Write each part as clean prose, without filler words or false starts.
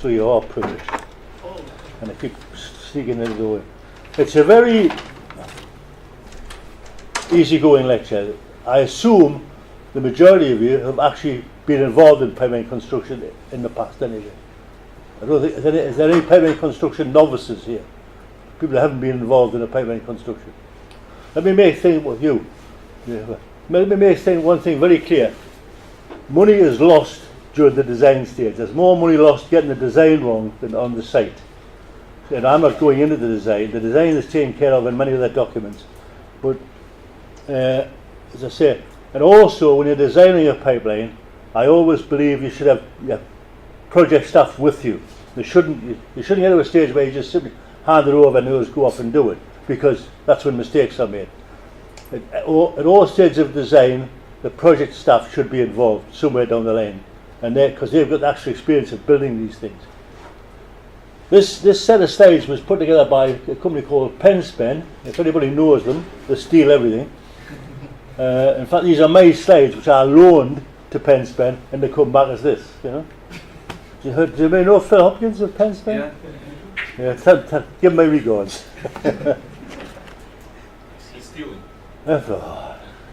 So you are privileged. And I keep sneaking it away. It's a very easygoing lecture. I assume the majority of you have actually been involved in pipeline construction in the past anyway. I don't think, is there any pipeline construction novices here? People that haven't been involved in a pipeline construction. Let me make things with you. Let me make one thing very clear. Money is lost during the design stage. There's more money lost getting the design wrong than on the site. And I'm not going into the design. The design is taken care of in many of the documents. But as I say, and also when you're designing a pipeline, I always believe you should have project staff with you. You shouldn't get to a stage where you just simply hand it over and others go off and do it, because that's when mistakes are made. At all stages of design, the project staff should be involved somewhere down the line, and because they've got the actual experience of building these things. This set of slides was put together by a company called Penspen. If anybody knows them, they steal everything. In fact, these are my slides, which I loaned to Penspen, and they come back as this. You know. Do you know Phil Hopkins of Penspen? Yeah. Give him my regards. He's stealing. Phil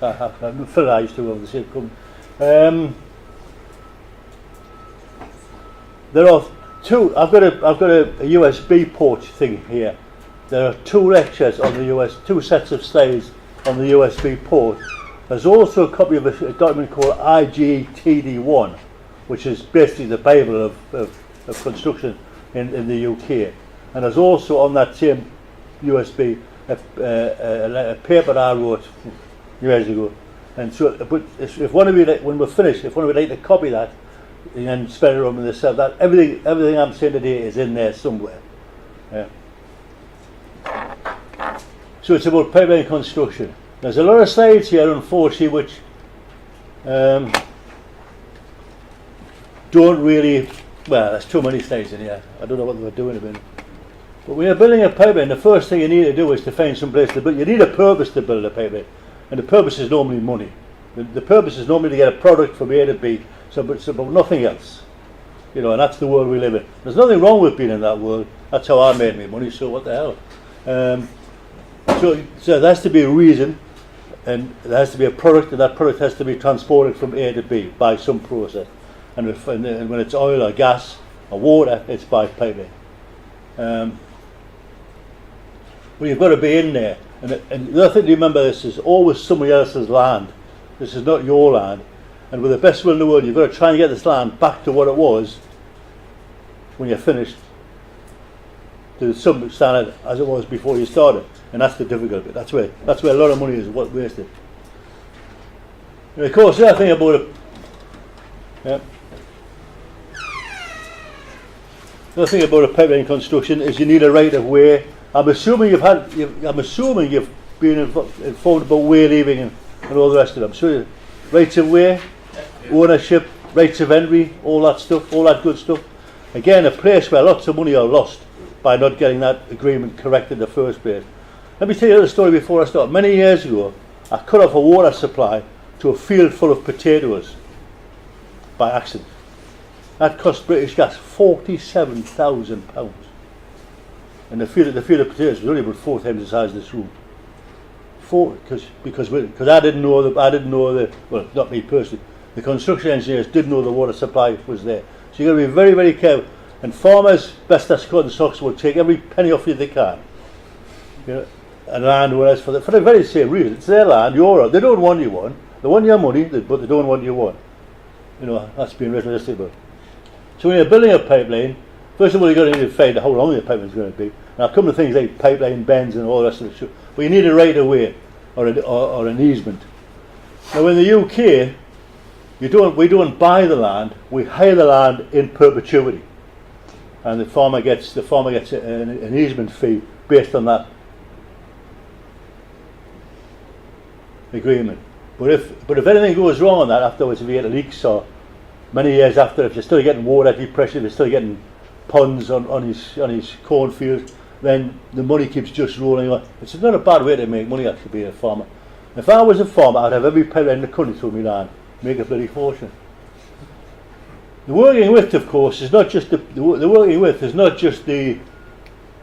and I used to have the same company. There are two. I've got a USB port thing here. There are two lectures on the two sets of slides on the USB port. There's also a copy of a document called IGTD1, which is basically the Bible of construction in the UK. And there's also on that same USB a paper I wrote years ago. And so, but if one of you, when we're finished, if one of you like to copy that and spread it around with yourself, that everything I'm saying today is in there somewhere. Yeah. So it's about pipeline construction. There's a lot of slides here, unfortunately, which don't really, well, there's too many slides in here. I don't know what they were doing about it. But when you're building a pipeline, the first thing you need to do is to find some place to build. You need a purpose to build a pipeline, and the purpose is normally money. The purpose is normally to get a product from A to B, so it's about nothing else. You know, and that's the world we live in. There's nothing wrong with being in that world. That's how I made my money, so what the hell. So there has to be a reason, and there has to be a product, and that product has to be transported from A to B by some process. And when it's oil or gas or water, it's by pipeline. Well, you've got to be in there. And the other thing to remember, this is always somebody else's land. This is not your land. And with the best will in the world, you've got to try and get this land back to what it was when you're finished, to some standard as it was before you started. And that's the difficult bit. That's where a lot of money is wasted. And of course, the other thing about it, the other thing about a pipeline construction is you need a right of way. I'm assuming you've been informed about way leaving and all the rest of them. So rights of way, ownership, rights of entry, all that stuff, all that good stuff. Again, a place where lots of money are lost by not getting that agreement correct in the first place. Let me tell you a story before I start. Many years ago, I cut off a water supply to a field full of potatoes by accident. That cost British Gas £47,000. And the field of potatoes was only about 4 times the size of this room. Because I didn't know well, not me personally, the construction engineers didn't know the water supply was there. So you've got to be very, very careful. And farmers, best as cut and socks, will take every penny off you they can. You know, and landowners for the very same reason. It's their land, they don't want you one. They want your money, but they don't want you one. You know, that's being realistic about. So when you're building a pipeline, first of all you've got to need to find out how long your pipeline is going to be. Now, come to things like pipeline bends and all the rest of it. But you need a right of way or an easement. Now, in the UK, we don't buy the land; we hire the land in perpetuity, and the farmer gets an easement fee based on that agreement. But if anything goes wrong on that afterwards, if you get leaks or many years after, if you're still getting water depression, if you're still getting ponds on his cornfield, then the money keeps just rolling on. It's not a bad way to make money actually being a farmer. If I was a farmer, I'd have every pipeline in the country through my land, make a bloody fortune. The working width, of course, is not just the working width is not just the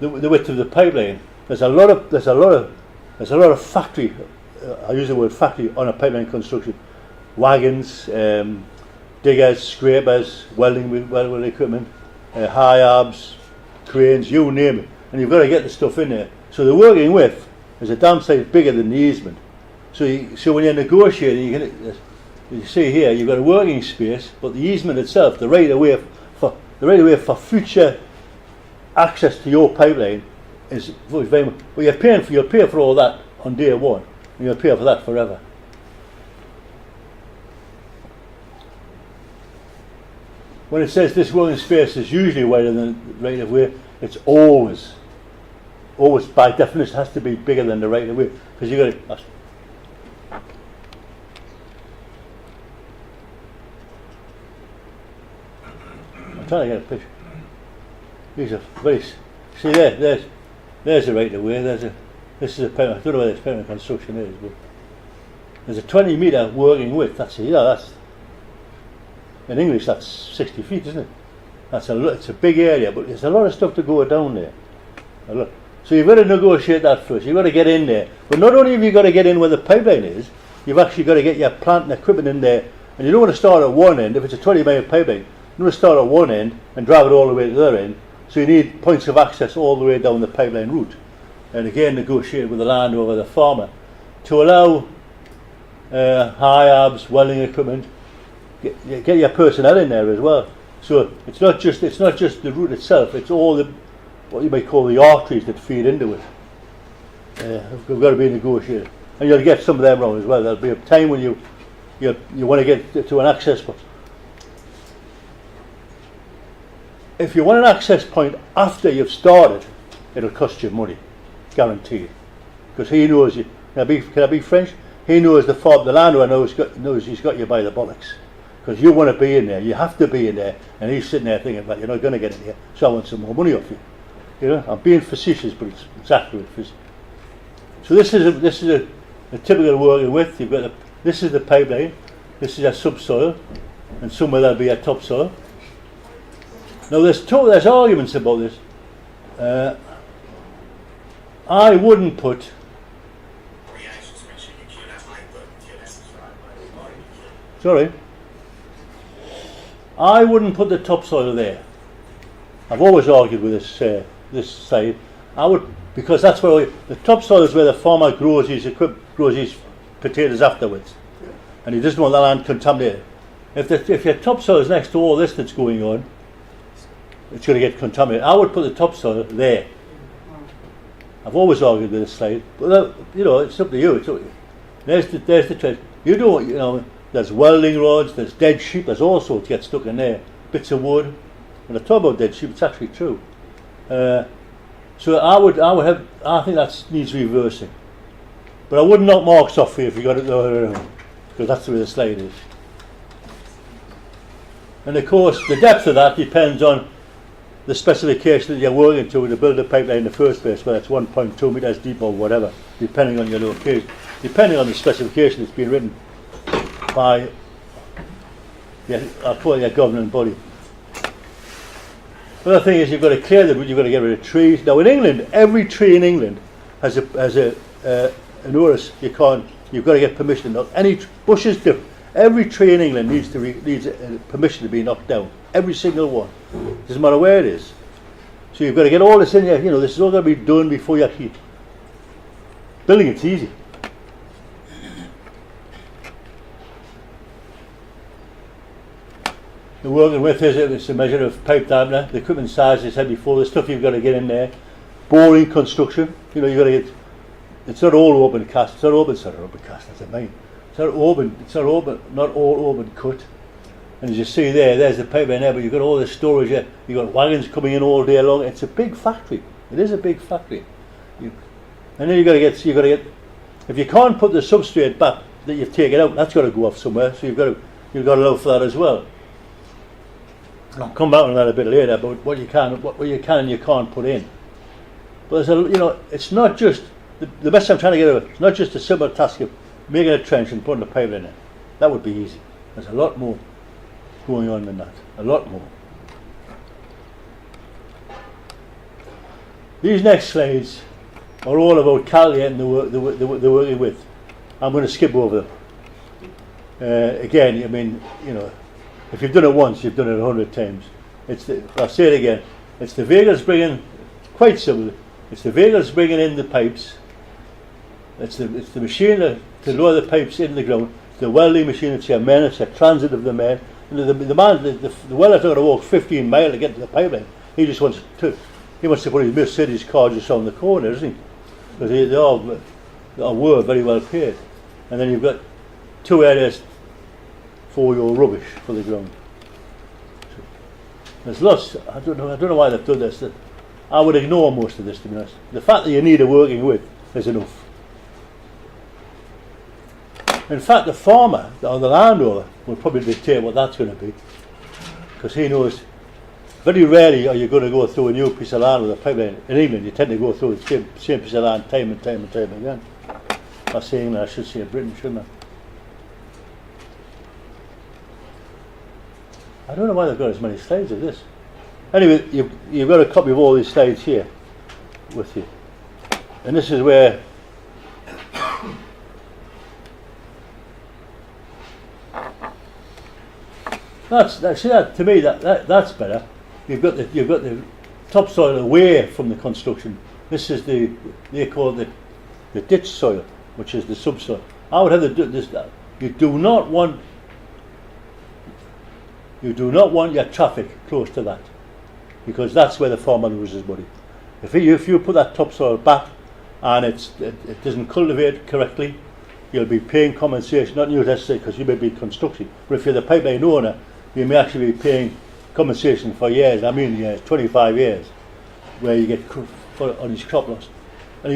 width of the pipeline. There's a lot of factory. I use the word factory on a pipeline construction. Wagons, diggers, scrapers, welding equipment, high arbs, cranes, you name it, and you've got to get the stuff in there. So the working width is a damn sight bigger than the easement. So when you're negotiating, you see here you've got a working space, but the easement itself, the right of way for future access to your pipeline is very much. Well, you'll pay for all that on day one, and you'll pay for that forever. When it says this working space is usually wider than the right of way, it's always by definition has to be bigger than the right of way, because you've got to. I'm trying to get a picture. These are very. See there's the right of way. This is a pipeline. I don't know where this pipeline construction is, but there's a 20 metre working width. That's in English that's 60 feet, isn't it? It's a big area, but there's a lot of stuff to go down there. So you've got to negotiate that first. You've got to get in there. But not only have you got to get in where the pipeline is, you've actually got to get your plant and equipment in there. And you don't want to start at one end. If it's a 20-mile pipeline, you don't want to start at one end and drive it all the way to the other end. So you need points of access all the way down the pipeline route. And again, negotiate with the landowner, the farmer, to allow high arbs, welding equipment, get your personnel in there as well. So it's not just the route itself. It's all the what you might call the arteries that feed into it. We've got to be negotiated, and you'll get some of them wrong as well. There'll be a time when you want to get to an access point. If you want an access point after you've started, it'll cost you money, guaranteed, because he knows you. Can I be French? He knows the landowner knows he's got you by the bollocks, because you want to be in there. You have to be in there, and he's sitting there thinking, "Well, you're not going to get in here, so I want some more money off you." You know, I'm being facetious, but it's accurate. So this is a typical working width. You've got this is the pipeline. This is a subsoil, and somewhere there'll be a topsoil. Now there's arguments about this. I wouldn't put. Sorry. I wouldn't put the topsoil there. I've always argued with this side. I would, because that's where the topsoil is where the farmer grows his potatoes afterwards, and he doesn't want the land contaminated. If your topsoil is next to all this that's going on, it's going to get contaminated. I would put the topsoil there. I've always argued with this side, but it's up to you. It's up to you. There's the trade. You don't, there's welding rods, there's dead sheep, there's all sorts get stuck in there. Bits of wood. When I talk about dead sheep, it's actually true. So I think that needs reversing. But I wouldn't knock marks off for you if you got it the other way around, because that's the way the slide is. And of course, the depth of that depends on the specification that you're working to build a pipeline in the first place, whether it's 1.2 metres deep or whatever, depending on your location, depending on the specification that's been written by, I'll call it your governing body. The other thing is you've got to clear the route, you've got to get rid of trees. Now in England, every tree in England has a notice you've got to get permission. Now, any bushes different. Every tree in England needs permission to be knocked down. Every single one. Doesn't matter where it is. So you've got to get all this in here. This is all going to be done before you actually building. It's easy. The working width is a measure of pipe diameter. The equipment size, as I said before, the stuff you've got to get in there. Boring construction. You've got to get. It's not all open cast. It's not open cast. That's a main. It's not open. Not all open cut. And as you see there's the pipeline there. But you've got all the storage here. You've got wagons coming in all day long. It's a big factory. It is a big factory. And then you've got to get. If you can't put the substrate back that you've taken out, that's got to go off somewhere. So you've got to allow for that as well. I'll come back on that a bit later about what you can and you can't put in. But it's not just the best I'm trying to get over. It's not just a simple task of making a trench and putting a pipeline in. That would be easy. There's a lot more going on than that. a lot more. These next slides are all about calculating the working width. I'm going to skip over them. Again, I mean, you know, if you've done it once, you've done it 100 times. I'll say it again. It's the vehicles bringing, quite simple. It's the vehicles bringing in the pipes. It's the machine to lower the pipes in the ground. It's the welding machine. It's your men. It's the transit of the men. And the welder's not going to walk 15 miles to get to the pipeline. He just wants to. He wants to put his Mercedes car just around the corner, doesn't he? Because they all were very well paid. And then you've got 2 areas for your rubbish for the ground. So there's lots. I don't know why they've done this. I would ignore most of this, to be honest. The fact that you need a working width is enough. In fact, the farmer or the landowner will probably dictate what that's going to be, because he knows. Very rarely are you going to go through a new piece of land with a pipeline. In England, you tend to go through the same piece of land time and time again. I say England, I should say Britain, shouldn't I? I don't know why they've got as many slides as this. Anyway, you've got a copy of all these slides here with you. And this is where to me that's better. You've got the topsoil away from the construction. This is they call it the ditch soil, which is the subsoil. I would have this. You do not want your traffic close to that, because that's where the farmer loses money. If you put that topsoil back and it doesn't cultivate correctly, you'll be paying compensation, not you necessarily, because you may be constructing. But if you're the pipeline owner, you may actually be paying compensation for years, 25 years, where you get on his crop loss. And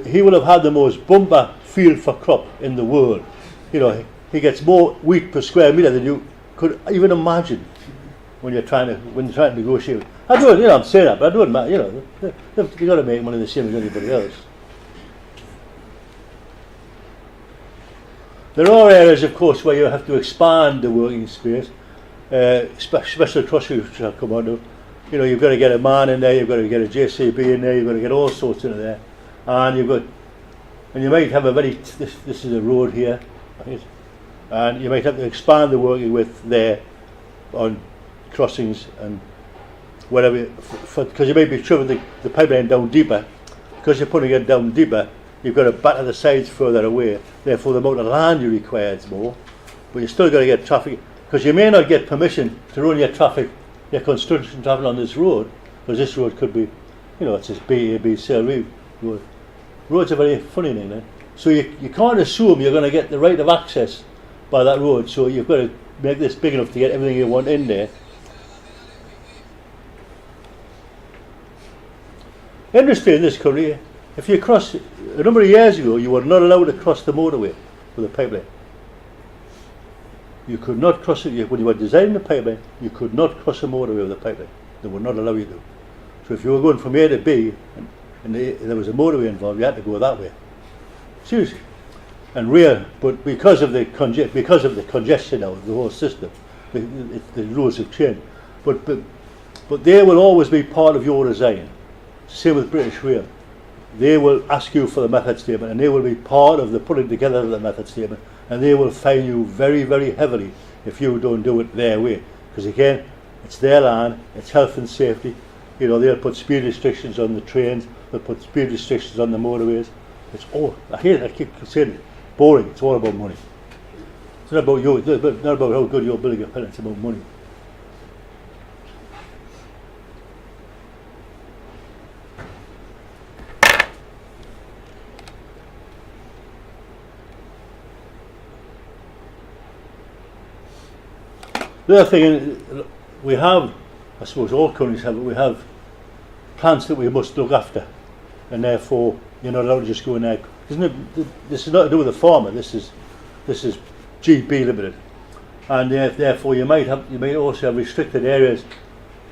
he will have had the most bumper field for crop in the world. You know, he gets more wheat per square metre than you could even imagine when you're trying to negotiate. I'm saying that, but I don't matter. You know, they've got to make money the same as anybody else. There are areas, of course, where you have to expand the working space. Special crushing, which I'll come on to. You know, you've got to get a man in there, you've got to get a JCB in there, you've got to get all sorts in there, and you might have this is a road here, and you might have to expand the working width there on crossings and whatever, because you might be shoving the pipeline down deeper. Because you're putting it down deeper, you've got to batter the sides further away. Therefore, the amount of land you require is more, but you still got to get traffic. Because you may not get permission to run your construction traffic on this road, because this road could be, you know, it's this BAB road. Roads are very funny in England. So you can't assume you're going to get the right of access by that road, so you've got to make this big enough to get everything you want in there. Industry in this country, if you cross, a number of years ago, you were not allowed to cross the motorway with a pipeline. You could not cross it, when you were designing the pipeline, you could not cross the motorway with a pipeline. They would not allow you to. So if you were going from A to B, and there was a motorway involved, you had to go that way. Seriously. And but because of the congestion now of the whole system, the rules have changed. But they will always be part of your design. Same with British Rail. They will ask you for the method statement, and they will be part of the putting together of the method statement. And they will fine you very, very heavily if you don't do it their way. Because again, it's their land, it's health and safety. You know, they'll put speed restrictions on the trains, they'll put speed restrictions on the motorways. It's all, I keep saying it, boring, it's all about money. It's not about you, it's not about how good you're building a pipeline, it's about money. The other thing we have, I suppose all countries have, we have plants that we must look after, and therefore you're not allowed to just go in there. This is not to do with the farmer. This is GB Limited, and therefore you might also have restricted areas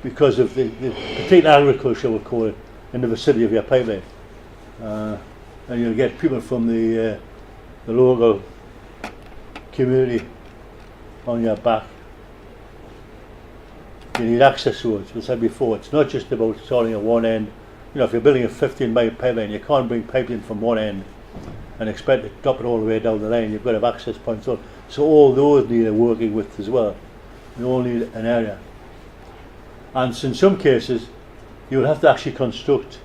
because of the particular agriculture, we'll call it, in the vicinity of your pipeline, and you'll get people from the local community on your back. you need access roads. As I said before, it's not just about starting at one end. You know, if you're building a 15-mile pipeline, you can't bring pipe in from one end and expect to drop it all the way down the line. You've got to have access points on. So all those need a working width as well. You all need an area. And in some cases, you'll have to actually construct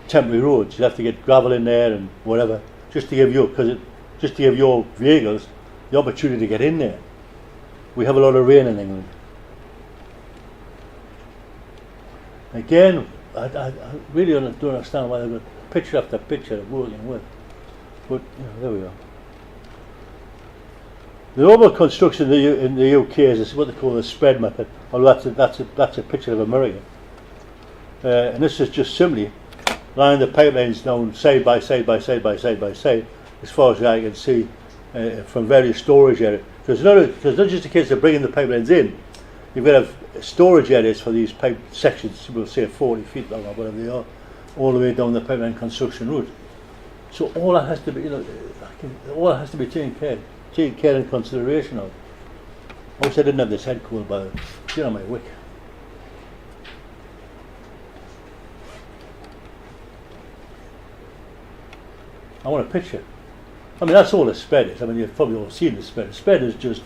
temporary roads. You have to get gravel in there and whatever, just to give your vehicles the opportunity to get in there. We have a lot of rain in England. Again, I really don't understand why they've got picture after picture of working with. But there we are. The normal construction in the UK is what they call the spread method. Although that's a picture of America. And this is just simply line the pipelines down side by side by side by side by side, as far as I can see, from various storage areas. Because it's not just a case of bringing the pipelines in. You've got to have storage areas for these pipe sections. We'll say 40 feet long or whatever they are, all the way down the pipeline construction route. So all that has to be, all that has to be taken care and consideration of. I wish I didn't have this head cool, but it's on my wick. I want a picture. I mean, that's all a spread is. I mean, you've probably all seen the spread. A spread is just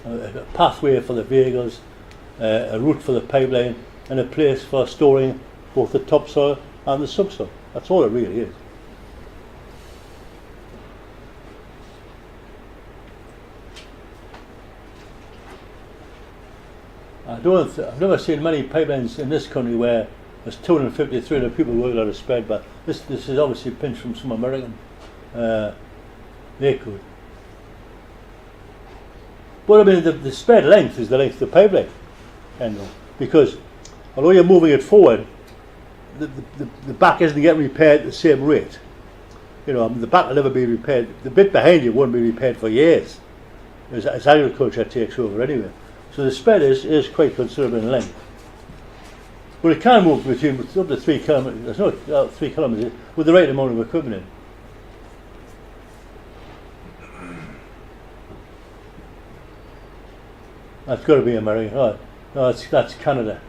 a pathway for the vehicles, a route for the pipeline, and a place for storing both the topsoil and the subsoil. That's all it really is. I've never seen many pipelines in this country where there's 250, 300 people working on a spread, but this is obviously pinched from some American. They could. But I mean, the spread length is the length of the pipeline, because although you're moving it forward, the back isn't getting repaired at the same rate. You know, the back will never be repaired. The bit behind you won't be repaired for years, as agriculture takes over anyway. So the spread is quite considerable in length. But it can move between up to 3 kilometres. There's no 3 kilometres with the right amount of equipment in. That's got to be American. Oh, no, that's Canada.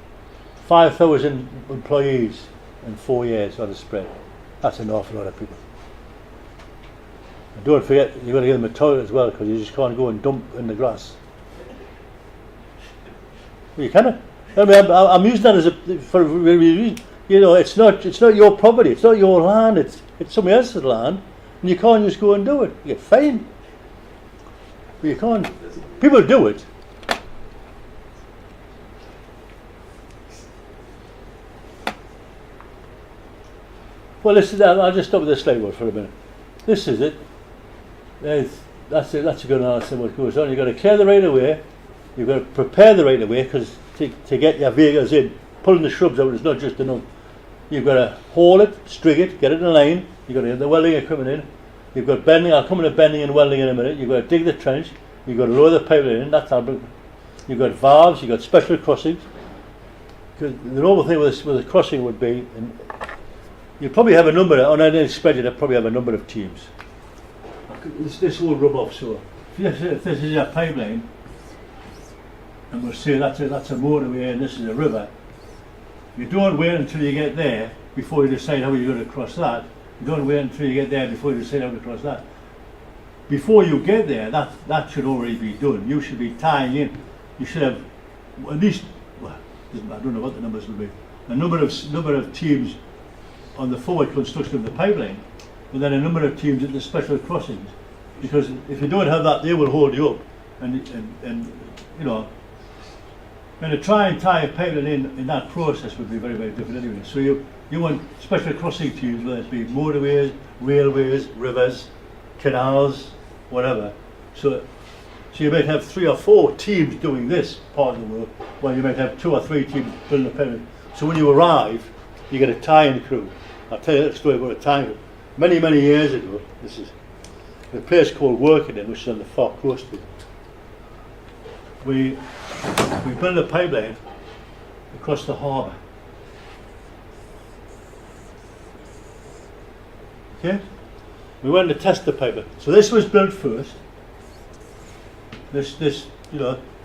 5,000 employees in 4 years on a spread. That's an awful lot of people. And don't forget, you've got to give them a toilet as well, because you just can't go and dump in the grass. Well, you cannot. I mean, I'm using that as for a reason. You know, it's not your property. It's not your land. It's somebody else's land, and you can't just go and do it. You get fined. But you can't. People do it. Well, this is. I'll just stop with this slide for a minute. This is it. That's it. That's a good analysis of what goes on. You've got to clear the right of way. You've got to prepare the right of way, because to get your vehicles in, pulling the shrubs out is not just enough. You've got to haul it, string it, get it in a line. You've got to get the welding equipment in. You've got bending. I'll come into bending and welding in a minute. You've got to dig the trench. You've got to lower the pipeline in. That's how. You've got valves. You've got special crossings. Because the normal thing with a crossing would be, and you probably have a number on any spreadsheet. I probably have a number of teams. This will rub off. So if this is your pipeline, and we'll say that's a motorway and this is a river, you don't wait until you get there before you decide how you're going to cross that. You don't wait until you get there before you decide how to cross that. Before you get there, that should already be done. You should be tying in. You should have at least, well, I don't know what the numbers will be, a number of teams on the forward construction of the pipeline, and then a number of teams at the special crossings. Because if you don't have that, they will hold you up, and you know. And to try and tie a pipeline in that process would be very, very different anyway. So you want special crossing teams, whether it be motorways, railways, rivers, canals, whatever. So you might have 3 or 4 teams doing this part of the work, while you might have 2 or 3 teams building the pipeline. So when you arrive, you get a tie-in crew. I'll tell you a story about a tie-in crew. Many, many years ago, this is a place called Workington, which is on the far coast. We built a pipeline across the harbour. . Okay? We went to test the pipeline. So this was built first. This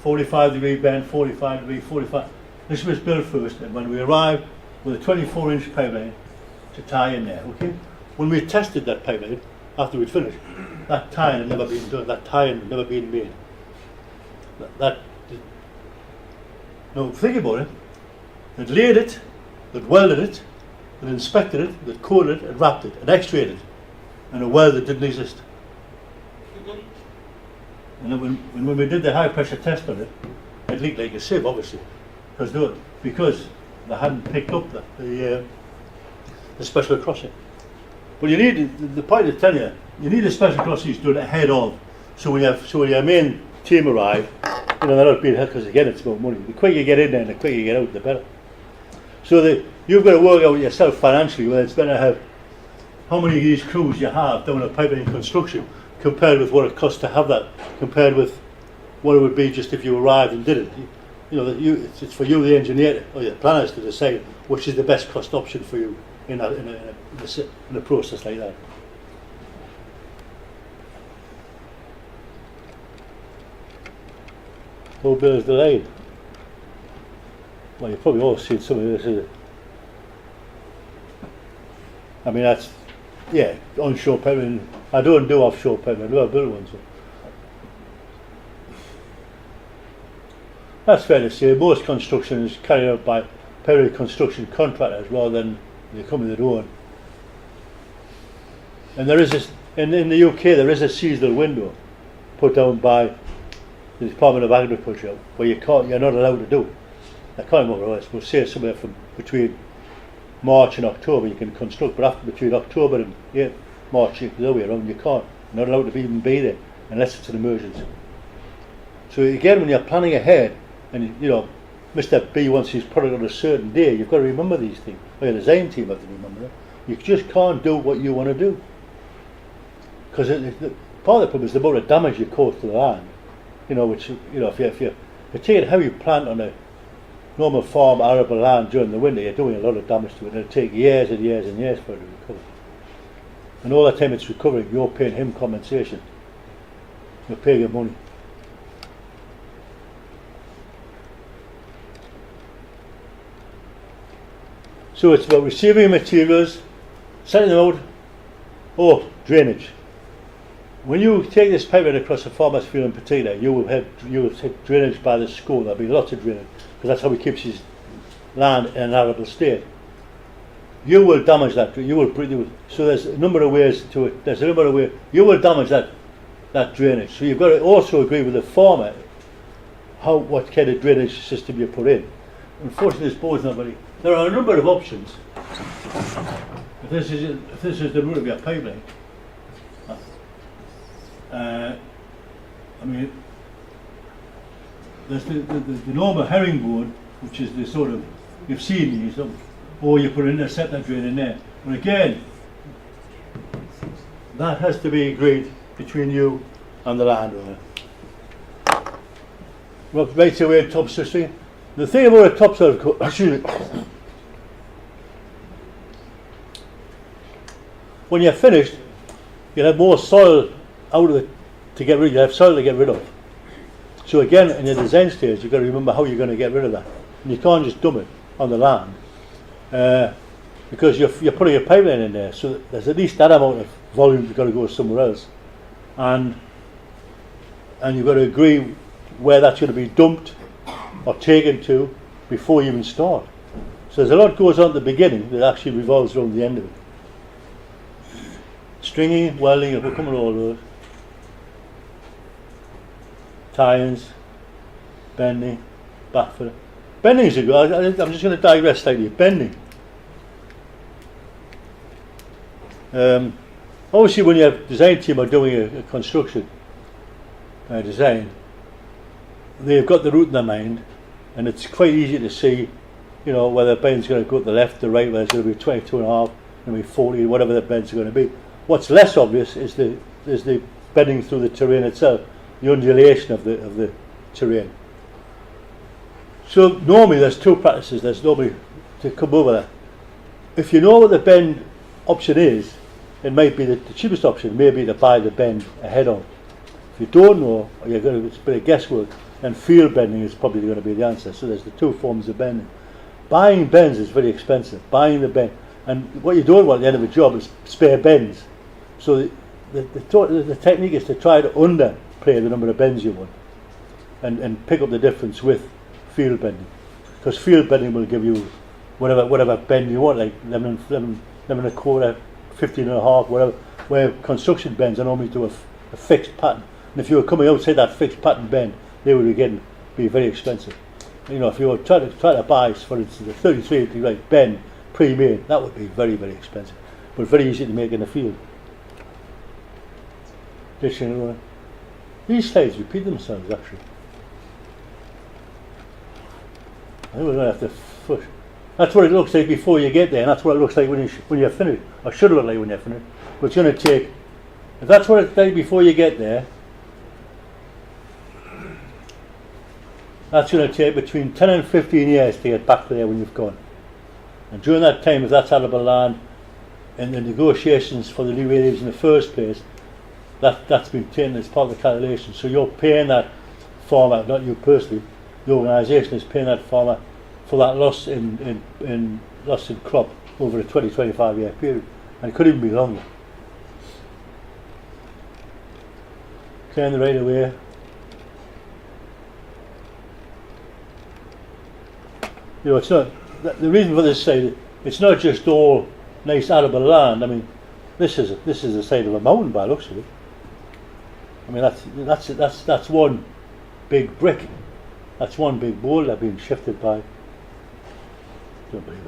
45-degree bend, 45-degree, 45. This was built first, and when we arrived with a 24-inch pipeline to tie in there, okay? When we tested that pipeline, after we'd finished, that tying had never been done, that tying had never been made. No, think about it. They'd laid it, they'd welded it, they'd inspected it, they'd coated it, and wrapped it, and x-rayed it, and a weld that didn't exist. And then when we did the high pressure test on it, it leaked like a sieve, obviously, because they hadn't picked up the special crossing. But you need, the point is telling you, you need the special crossings done ahead of, so when your main team arrive, you know, they're not being held, because again it's about money. The quicker you get in there and the quicker you get out, the better. So you've got to work out yourself financially whether it's better to have how many of these crews you have doing a pipeline construction compared with what it costs to have that, compared with what it would be just if you arrived and did it. You know, it's for you, the engineer or the planners, to decide which is the best cost option for you in a process like that. Whole bill is delayed. Well, you've probably all seen some of this. I mean, that's, yeah, onshore pipeline. I don't do offshore pipeline, I do build ones. So. That's fair to say. Most construction is carried out by pipeline construction contractors rather than the company that own. And there is this, in the UK, there is a seasonal window put down by the Department of Agriculture where you're not allowed to do it. I can't remember what it is. We'll say somewhere from between March and October you can construct, but after between October and March, the other way around, you can't. You're not allowed to even be there unless it's an emergency. So again, when you're planning ahead, and you know, Mr. B wants his product on a certain day, you've got to remember these things. Or your design team have to remember that. You just can't do what you want to do. Because part of the problem is the amount of damage you cause to the land. You know, which, you know, if you're taking heavy plant on a normal farm, arable land during the winter, you're doing a lot of damage to it. And it'll take years and years and years for it to recover. And all the time it's recovering, you're paying him compensation. You're paying him money. So it's about receiving materials, sending them out, or drainage. When you take this pipeline across a farmer's field in particular, you will have drainage by the school. There'll be lots of drainage, because that's how he keeps his land in an arable state. You will damage that. So there's a number of ways to it. There's a number of ways. You will damage that drainage. So you've got to also agree with the farmer what kind of drainage system you put in. Unfortunately, this board's not very. There are a number of options. If this is the route of your pipeline, I mean, there's the normal herringbone, which is the sort of, you've seen these, or you put an interceptor drain in there. But again, that has to be agreed between you and the landowner. Right away in topsoil thing. The thing about a topsoil, excuse me, when you're finished, you'll have more soil out of it to get rid. You have soil to get rid of. So again, in your design stage, you've got to remember how you're going to get rid of that. And you can't just dump it on the land because you're putting a pipeline in there. So there's at least that amount of volume you've got to go somewhere else, and you've got to agree where that's going to be dumped or taken to before you even start. So there's a lot goes on at the beginning that actually revolves around the end of it. Stringing, welding, we'll come on all those. Tie-ins, bending, backfill. Bending is a good. I'm just going to digress slightly. Bending. Obviously, when your design team are doing a construction design, they've got the route in their mind, and it's quite easy to see, you know, whether the bend's going to go to the left, the right, whether it's going to be 22.5, going to be 40, whatever the bends are going to be. What's less obvious is the bending through the terrain itself, the undulation of the terrain. So normally there's two practices. There's normally to come over that. If you know what the bend option is, it might be the cheapest option. Maybe to buy the bend ahead on. If you don't know, or you're going to, it's a bit of guesswork, then field bending is probably going to be the answer. So there's the two forms of bending. Buying bends is very expensive. Buying the bend, and what you don't want at the end of a job is spare bends. So the technique is to try to underplay the number of bends you want, and pick up the difference with field bending, because field bending will give you whatever bend you want, like 11 and a quarter, 15 and a half, whatever. Where construction bends are normally to a fixed pattern, and if you were coming outside that fixed pattern bend, they would again be very expensive. You know, if you were trying to buy, for instance, a 33 degree bend pre-made, that would be very, very expensive, but very easy to make in the field. These slides repeat themselves actually. I think we're going to have to push. That's what it looks like before you get there, and that's what it looks like when you're finished, or should look like when you're finished. But it's going to take, if that's what it's like before you get there, that's going to take between 10 and 15 years to get back there when you've gone. And during that time, if that's arable land, and the negotiations for the new areas in the first place, that's been taken as part of the calculation. So you're paying that farmer, not you personally, the organisation is paying that farmer for that loss in crop over a 20-25 year period, and it could even be longer. Clearing the right of way. You know, it's not the reason for this side. It's not just all nice arable land. I mean, this is the side of a mountain by the looks of it. I mean, that's one big brick. That's one big boulder being shifted by. Don't believe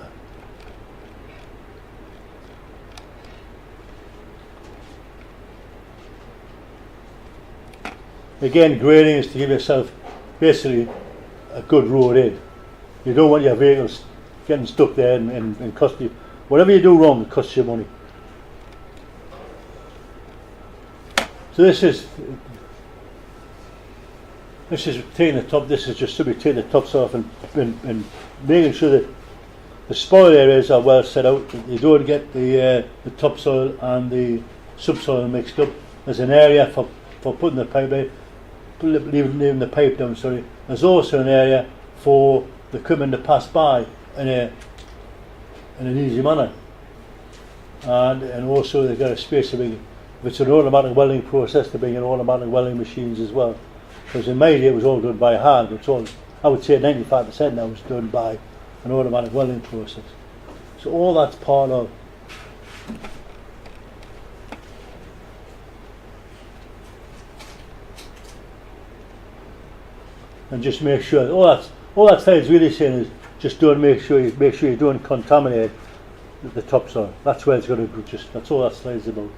that. Again, grading is to give yourself basically a good road in. You don't want your vehicles getting stuck there and cost you. Whatever you do wrong, it costs you money. So this is taking the top. This is just simply taking the tops off and making sure that the spoil areas are well set out. You don't get the topsoil and the subsoil mixed up. There's an area for putting the pipe in, leaving the pipe down. Sorry. There's also an area for the equipment to pass by in an easy manner, and also they've got a space to bring. If it's an automatic welding process, to bring in automatic welding machines as well. Because in my day it was all done by hand. It's all, I would say 95% now is done by an automatic welding process. So all that's part of. And just make sure all that slide's really saying is just don't make sure you don't contaminate the topsoil. That's where it's going to go. That's all that slide's about.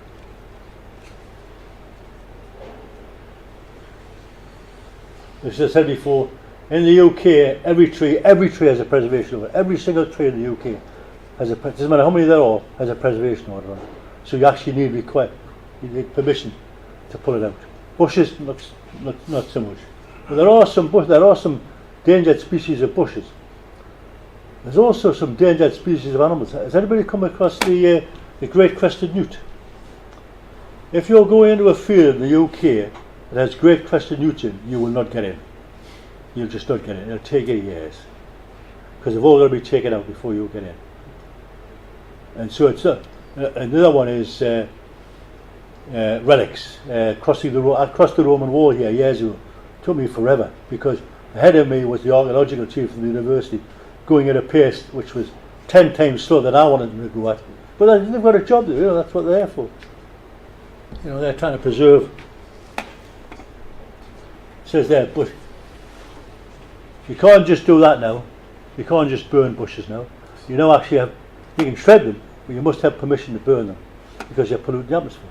As I said before, in the UK, every tree has a preservation order. Every single tree in the UK has a. Doesn't matter how many there are, has a preservation order on it. So you actually you need permission to pull it out. Bushes, not so much. But there are some endangered species of bushes. There's also some endangered species of animals. Has anybody come across the great crested newt? If you're going into a field in the UK that has great crested newt in, you will not get in. You'll just not get in. It'll take you years, because they've all got to be taken out before you get in. And so it's another one is relics. Crossing the road, I crossed the Roman wall here years ago. It took me forever, because ahead of me was the archaeological chief from the university, going at a pace which was 10 times slower than I wanted them to go at. But they've got a job to do. That's what they're there for. You know, they're trying to preserve. It says there, bush. You can't just do that now. You can't just burn bushes now. You know, actually you can shred them, but you must have permission to burn them, because you're polluting the atmosphere.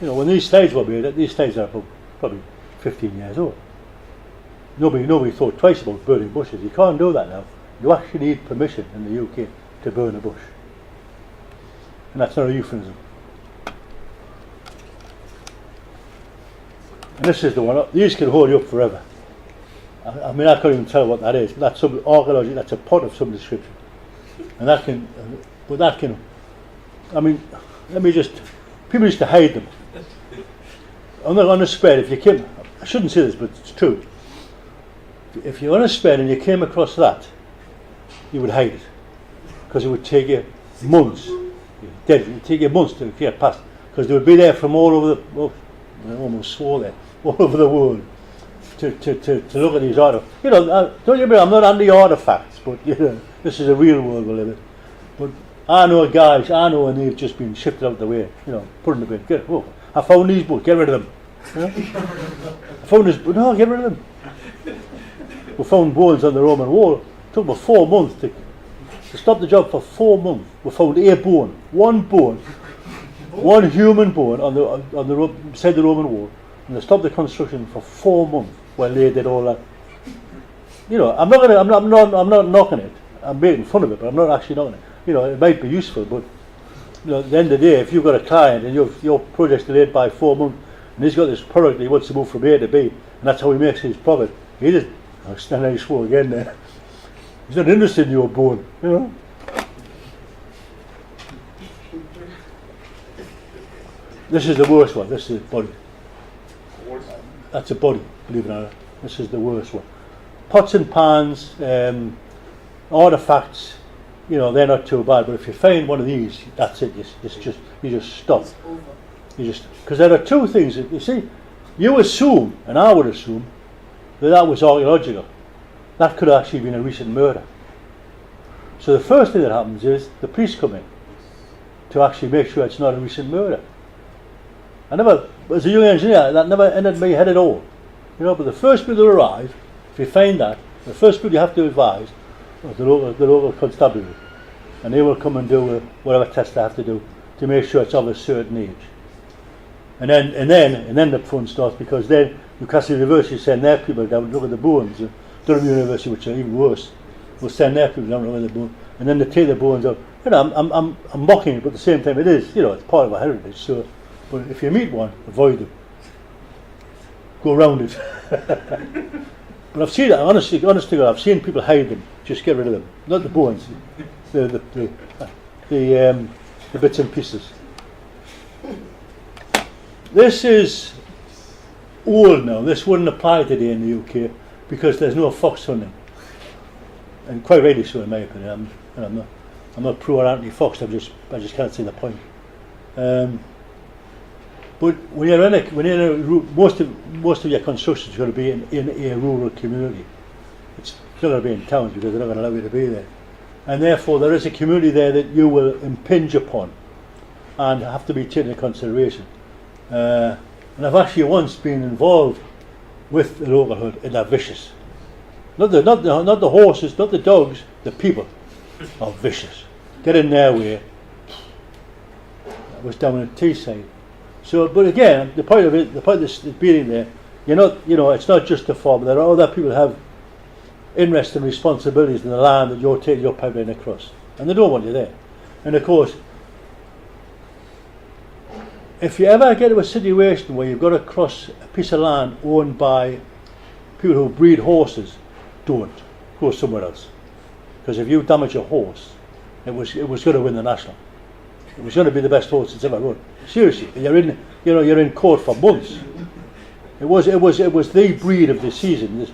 You know, when these slides were made, these slides are probably 15 years old. Nobody thought twice about burning bushes. You can't do that now. You actually need permission in the UK to burn a bush. And that's not a euphemism. And this is the one. These can hold you up forever. I mean, I can't even tell what that is. But that's some archaeology. That's a pot of some description. And that can, I mean, people used to hide them. On the spread, if you came, I shouldn't say this, but it's true. If you're on a spread and you came across that, you would hide it, because it would take you months. It would take you months to get past, because they would be there from all over the. I almost swore there. All over the world to look at these artifacts. You know, don't you mean I'm not anti artifacts, but you know, this is a real world we live in. But I know guys, and they've just been shifted out of the way. You know, put in the bin. I found these books. Get rid of them. You know? I found this. No, get rid of them. We found bones on the Roman wall. It took about 4 months to stop the job for 4 months. We found one human bone on the side of the Roman wall, and they stopped the construction for 4 months while they did all that. You know, I'm not knocking it. I'm making fun of it, but I'm not actually knocking it. You know, it might be useful, but you know, at the end of the day, if you've got a client and your project's delayed by 4 months, and he's got this product that he wants to move from A to B, and that's how he makes his profit, he just stand there, swore again there. He's not interested in your bone, you know. This is the worst one. This is the body. That's a body, believe it or not. This is the worst one. Pots and pans, artifacts, you know, they're not too bad. But if you find one of these, that's it. You just stop. Because there are two things. You see, you assume, and I would assume, that was archaeological. That could have actually been a recent murder. So the first thing that happens is the police come in to actually make sure it's not a recent murder. As a young engineer, that never entered my head at all. You know, but the first people to arrive, if you find that, the first people you have to advise is the local constabulary. And they will come and do whatever test they have to do to make sure it's of a certain age. And then the fun starts, because then Newcastle University send their people down to look at the bones. Durham University, which are even worse, will send their people down to look at the bones. And then they take the bones out. You know, I'm mocking it, but at the same time it is, you know, it's part of our heritage. So, but if you meet one, avoid them. Go around it. But I've seen it, honestly, I've seen people hide them. Just get rid of them. Not the bones, the bits and pieces. This is old now. This wouldn't apply today in the UK because there's no fox hunting, and quite rightly so, in my opinion. I'm not pro or anti fox. I just can't see the point. But when you're in most of your construction is going to be in a rural community. It's still going to be in towns because they're not going to allow you to be there, and therefore there is a community there that you will impinge upon and have to be taken into consideration. And I've actually once been involved with the local hood, and they're vicious. Not the horses, not the dogs, the people are vicious. Get in their way. That was down in Teesside. So, but again, the point of this being there, it's not just the farm. There are other people who have interest and responsibilities in the land that you're taking your pipeline across, and they don't want you there. And of course, if you ever get to a situation where you've got to cross a piece of land owned by people who breed horses, don't go somewhere else. Because if you damage a horse, it was going to win the national. It was going to be the best horse it's ever run. Seriously, you're in court for months. It was the breed of the season.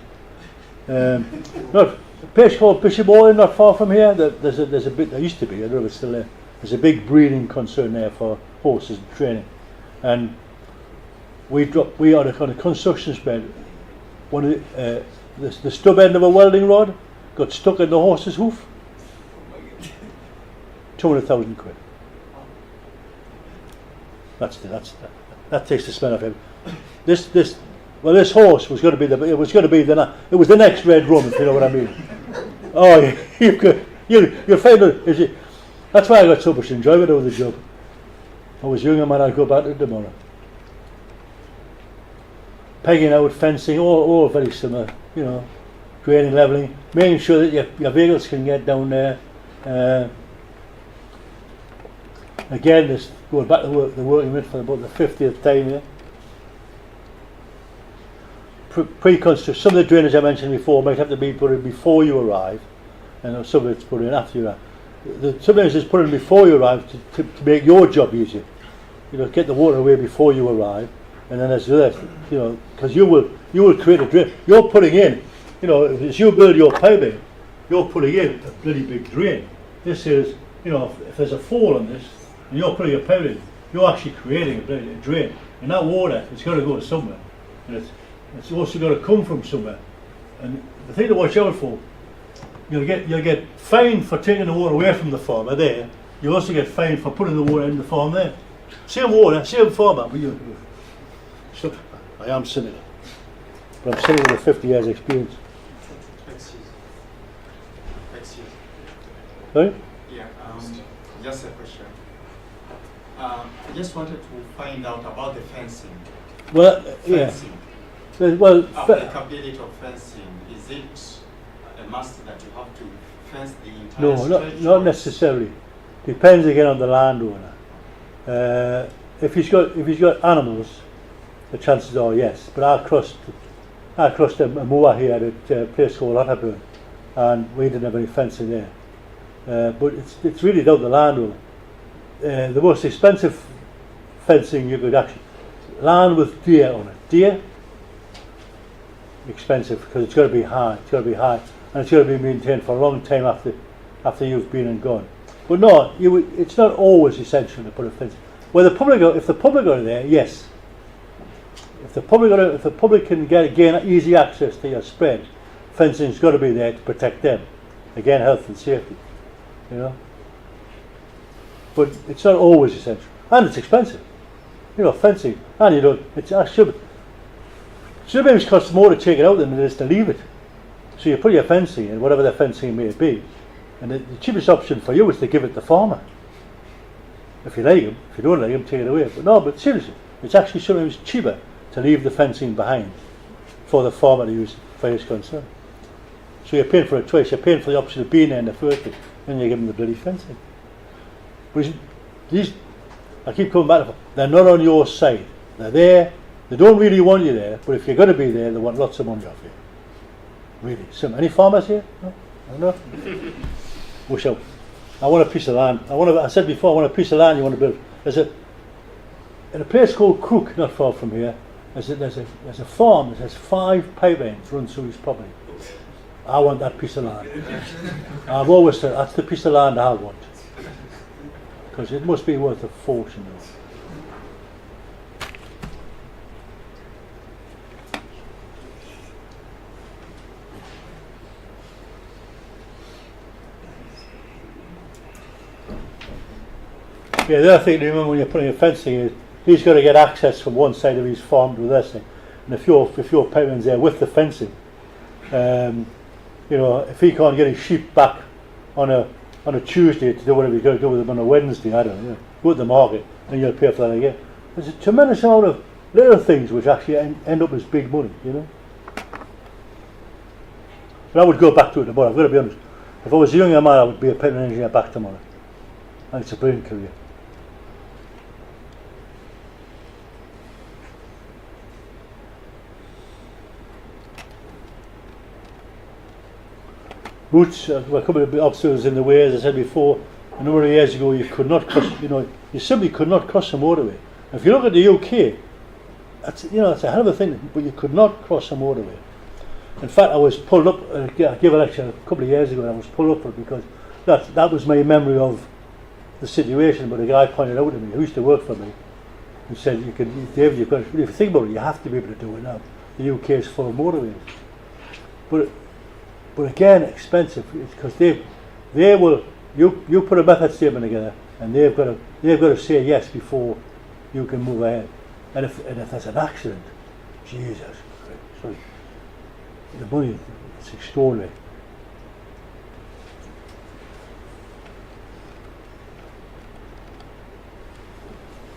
Not a place called Bishop not far from here. There's a bit. There used to be. I don't know if it's still there. There's a big breeding concern there for horses and training. And we on a construction spread. One of the stub end of a welding rod got stuck in the horse's hoof. 200,000 quid. That takes the smell of him. This horse was going to be it was the next Red Rum, if you know what I mean. Oh, you'll find it. That's why I got so much enjoyment out of the job. I was younger, man. I'd go back to it tomorrow. Pegging out, fencing, all very similar. Grading, levelling, making sure that your vehicles can get down there. Again, this going back to the working with for about the 50th time here. Pre-construction. Some of the drainage I mentioned before might have to be put in before you arrive, and some of it's put in after you arrive. Sometimes it's put in before you arrive to make your job easier. Get the water away before you arrive, and then there's the other, you know, because you will create a drain. You're putting in, you know, as you build your piping, you're putting in a bloody big drain. This is, you know, if there's a fall on this, and you're putting a pipe in, you're actually creating a bloody drain. And that water is going to go to somewhere, and it's also going to come from somewhere. And the thing to watch out for, you'll get fined for taking the water away from the farmer there. You also get fined for putting the water in the farm there. Same water, same farmer, but so I am cynical, but I'm cynical with 50 years experience. Sorry? Yeah, just a question. I just wanted to find out about the fencing. Well, fencing. Yeah. Well, applicability of fencing. Is it a must that you have to fence the entire no, not necessarily. Depends again on the landowner. If he's got animals, the chances are yes. But I crossed a moor here at a place called Otterburn, and we didn't have any fencing there. But it's really down to the landowner. The most expensive fencing you could actually land with deer on it. Deer, expensive because it's got to be high. It's got to be high, and it's got to be maintained for a long time after you've been and gone. But no, it's not always essential to put a fence. Well, if the public are there, yes. If the public can gain easy access to your spread, fencing's got to be there to protect them. Again, health and safety. You know. But it's not always essential, and it's expensive. You know, fencing, and you know, it should maybe cost more to take it out than it is to leave it. So you put your fencing in, whatever the fencing may be, and the cheapest option for you is to give it to the farmer. If you like him, if you don't like him, take it away. But seriously, it's actually sometimes cheaper to leave the fencing behind for the farmer to use for his concern. So you're paying for it twice. You're paying for the option of being there in the first place, and you give them the bloody fencing. But these, I keep coming back to them, they're not on your side. They're there. They don't really want you there, but if you're going to be there, they want lots of money off you. Really. Any farmers here? No? I don't know. Wish out. I want a piece of land. I said before, I want a piece of land you want to build. In a place called Crook, not far from here, there's a farm that has 5 pipelines run through his property. I want that piece of land. I've always said that's the piece of land I want. Because it must be worth a fortune. Yeah, the other thing to remember when you're putting a fencing is he's got to get access from one side of his farm to the other side. And if your pipeline's there with the fencing, you know, if he can't get his sheep back on a Tuesday to do whatever he's got to do with them on a Wednesday, I don't know, go to the market and you'll pay for that again. There's a tremendous amount of little things which actually end up as big money, you know. But I would go back to it tomorrow, I've got to be honest. If I was a younger man, I would be a pipeline engineer back tomorrow. And it's a brilliant career. Routes, there were a couple of obstacles in the way, as I said before. A number of years ago, you could not cross. You know, you simply could not cross a motorway. If you look at the UK, that's a hell of a thing. But you could not cross a motorway. In fact, I was pulled up. I gave a lecture a couple of years ago, and I was pulled up for it because that was my memory of the situation. But a guy pointed out to me, who used to work for me, who said, "David, you've got. If you think about it, you have to be able to do it now. The UK is full of motorways." But again, expensive because they will. You put a method statement together, and they've got to say yes before you can move ahead. And if there's an accident, Jesus Christ, sorry, the money, it's extraordinary.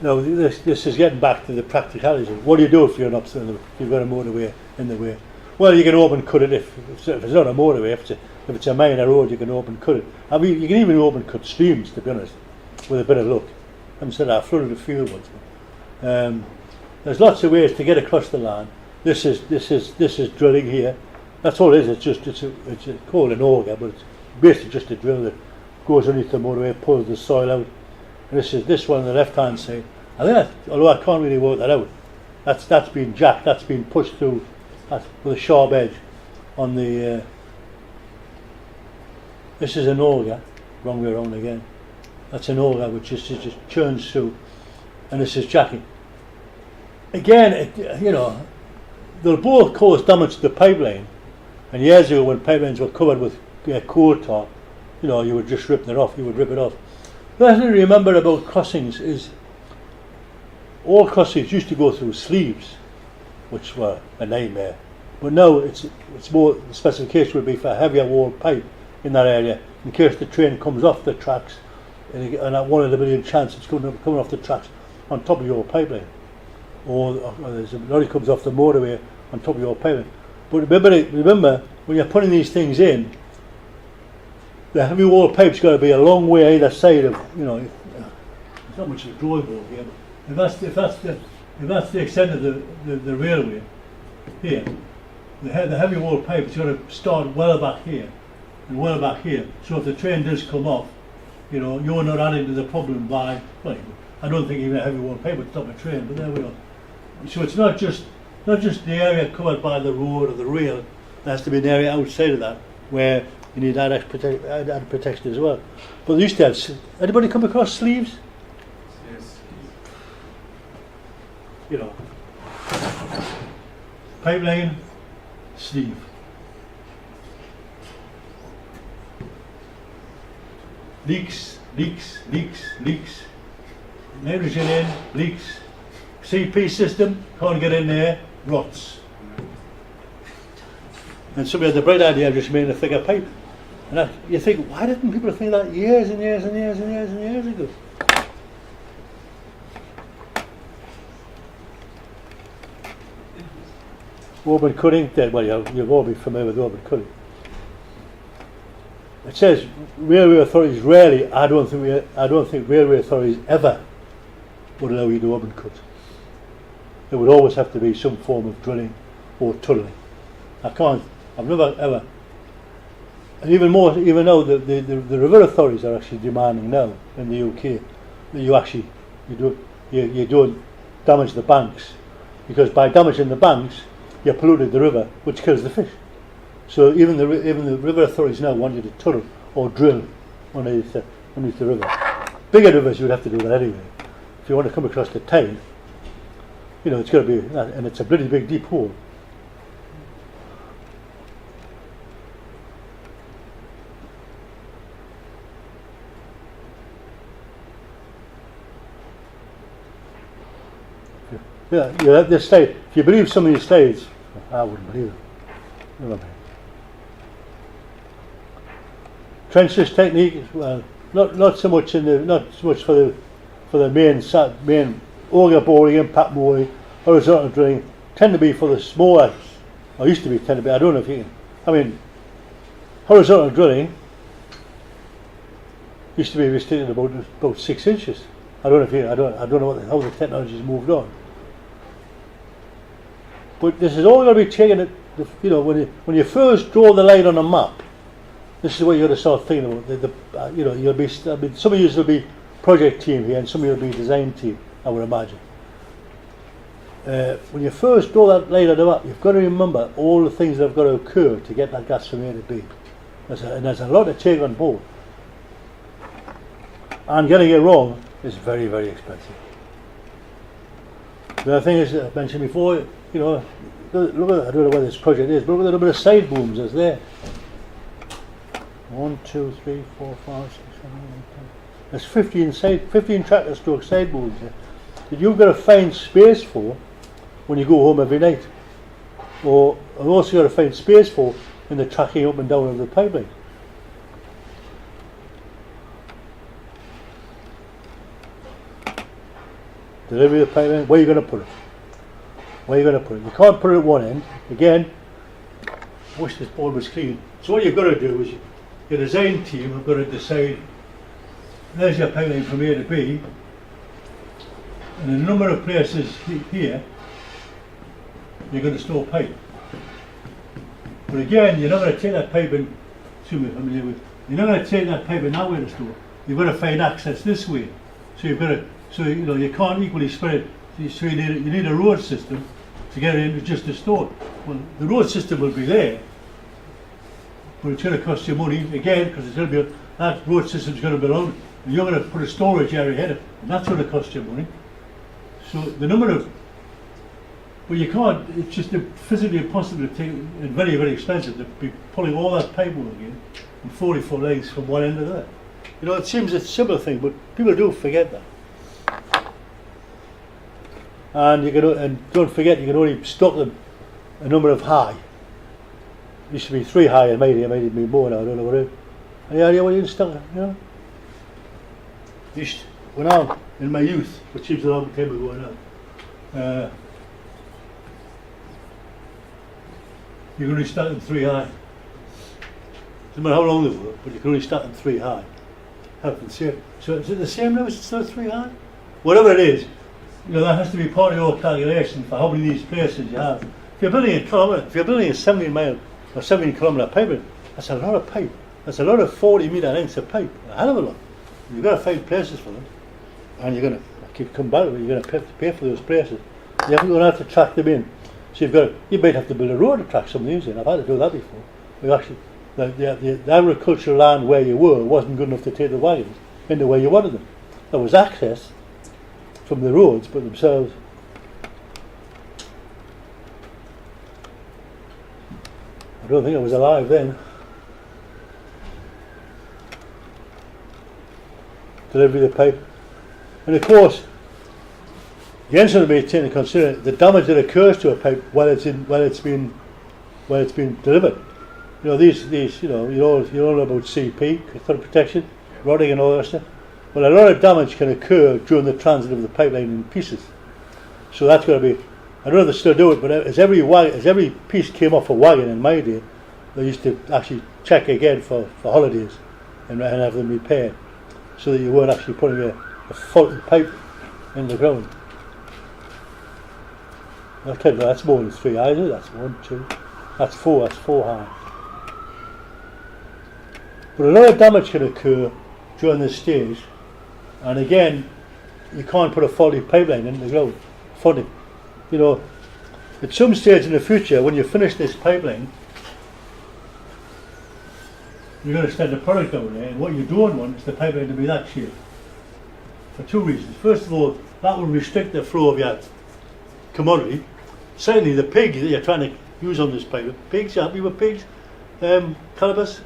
Now this is getting back to the practicalities. What do you do if you're an obstacle? If you've got a motorway in the way? Well, you can open cut it if it's not a motorway. If it's a minor road, you can open cut it. I mean, you can even open cut streams, to be honest, with a bit of luck. I'm saying I flooded a field once. There's lots of ways to get across the land. This is drilling here. That's all it is. It's called an auger, but it's basically just a drill that goes underneath the motorway, pulls the soil out. And this one on the left-hand side. I think although I can't really work that out, That's been jacked. That's been pushed through with a sharp edge on the. This is an auger, wrong way around again. That's an auger which just churns through, and this is jacking. Again, they'll both cause damage to the pipeline. And years ago, when pipelines were covered with coal tar, you would just rip it off. You would rip it off. The thing to remember about crossings is all crossings used to go through sleeves, which were a nightmare. But now it's more, the specification would be for a heavier wall pipe in that area in case the train comes off the tracks, and at 1 in a million chance it's coming off the tracks on top of your pipeline, or there's a lorry comes off the motorway on top of your pipeline. But remember when you're putting these things in, the heavy wall pipe's got to be a long way either side of, there's not much of a drawing board here, but if that's the extent of the railway here, the heavy wall pipe's got to start well back here and well back here. So if the train does come off, you're not adding to the problem by, I don't think even a heavy wall pipe would stop a train, but there we are. So it's not just the area covered by the road or the rail. There has to be an area outside of that where you need added protection as well. But they used to have. Anybody come across sleeves? Yes. Pipeline, sleeve. Leaks. Nitrogen in, leaks. CP system, can't get in there, rots. And somebody had the bright idea of just making a thicker pipe. And you think, why didn't people think that years and years ago? Open cutting, you've all been familiar with open cutting. It says railway authorities rarely, I don't think railway authorities ever would allow you to open cut. There would always have to be some form of drilling or tunnelling. I've never ever, and even now the river authorities are actually demanding now in the UK that you don't damage the banks, because by damaging the banks you polluted the river, which kills the fish. So even the river authorities now want you to tunnel or drill underneath the river. Bigger rivers you would have to do that anyway. If you want to come across the town, it's got to be, and it's a bloody big deep hole. Yeah, this slide. If you believe some of these slides, I wouldn't believe it. Never mind. Trenches technique, well, not so much for the main auger boring, impact boring, horizontal drilling. Tend to be for the smaller, or used to be tend to be. I don't know if you can. Horizontal drilling used to be restricted about 6 inches. I don't know how the technology's moved on. But this is all going to be taken at when you first draw the line on a map. This is what you're going to start thinking about. You'll be. Some of you will be project team here, and some of you will be design team, I would imagine. When you first draw that line on the map, you've got to remember all the things that have got to occur to get that gas from A to B. There's a lot to take on board. And getting it wrong is very, very expensive. The other thing is, I mentioned before, look at, I don't know what this project is, but look at the number of side booms that's there. 1, 2, 3, 4, 5, 6, 7, 8, 10. There's 15 tractor stroke side booms here that you've got to find space for when you go home every night. Or I've also got to find space for in the tracking up and down of the pipeline. Delivery of the pipeline, where are you going to put it? You can't put it at one end. Again, I wish this board was clean. So what you've got to do is your design team have got to decide, there's your pipeline from A to B, and a number of places here you're going to store pipe. But again, you're not going to take that pipe and, you're not going to take that pipe and that way to store. You've got to find access this way. So you can't equally spread it So you need a road system to get it into just a store. Well, the road system will be there, but it's going to cost you money again, because it's going to be that road system's going to be long, and you're going to put a storage area in it, and that's going to cost you money. So the number of, well, you can't. It's just physically impossible to take, and very, very expensive to be pulling all that pipework in 44 legs from one end to the other. You know, it seems a simple thing, but people do forget that. And you can, and don't forget, you can only stock them a number of high. It used to be 3 high, and maybe it be more now. I don't know what it is. Any idea what you can stock? You know, when I'm in my youth, which seems a long time ago now, you can only start them 3 high. No matter how long they were, but you can only start them 3 high. Health and safety. So is it the same now? Is it still 3 high? Whatever it is, you know, that has to be part of your calculation for how many of these places you have. If you're building a kilometre, if you're building a 17-mile or 17-kilometre pipe, that's a lot of pipe. That's a lot of 40-metre lengths of pipe. A hell of a lot. You've got to find places for them, and you're going to come back. You're going to pay for those places. You're going to have to track them in. So you might have to build a road to track some of these in. I've had to do that before. We actually, the agricultural land where you were wasn't good enough to take the wagons into where you wanted them. There was access from the roads, but themselves. I don't think I was alive then. Delivery of the pipe. And of course, the answer to be taken into consideration the damage that occurs to a pipe while it's been delivered. You know, these you know about CP, cathodic protection, rotting and all that stuff. Well, a lot of damage can occur during the transit of the pipeline in pieces. So that's got to be. I don't know if they still do it, but as every piece came off a wagon in my day, they used to actually check again for holidays and have them repaired, so that you weren't actually putting a faulty pipe in the ground. That's more than 3 high, isn't it? That's 1, 2, that's 4. That's 4 high. But a lot of damage can occur during this stage, and again, you can't put a faulty pipeline in the ground. Funny, you know. At some stage in the future, when you finish this pipeline, you're going to send a product down there, and what you don't want is the pipeline to be that shape. For 2 reasons. First of all, that will restrict the flow of your commodity. Secondly, the pig that you're trying to use on this pipe, pigs, you happy with pigs? Calibers?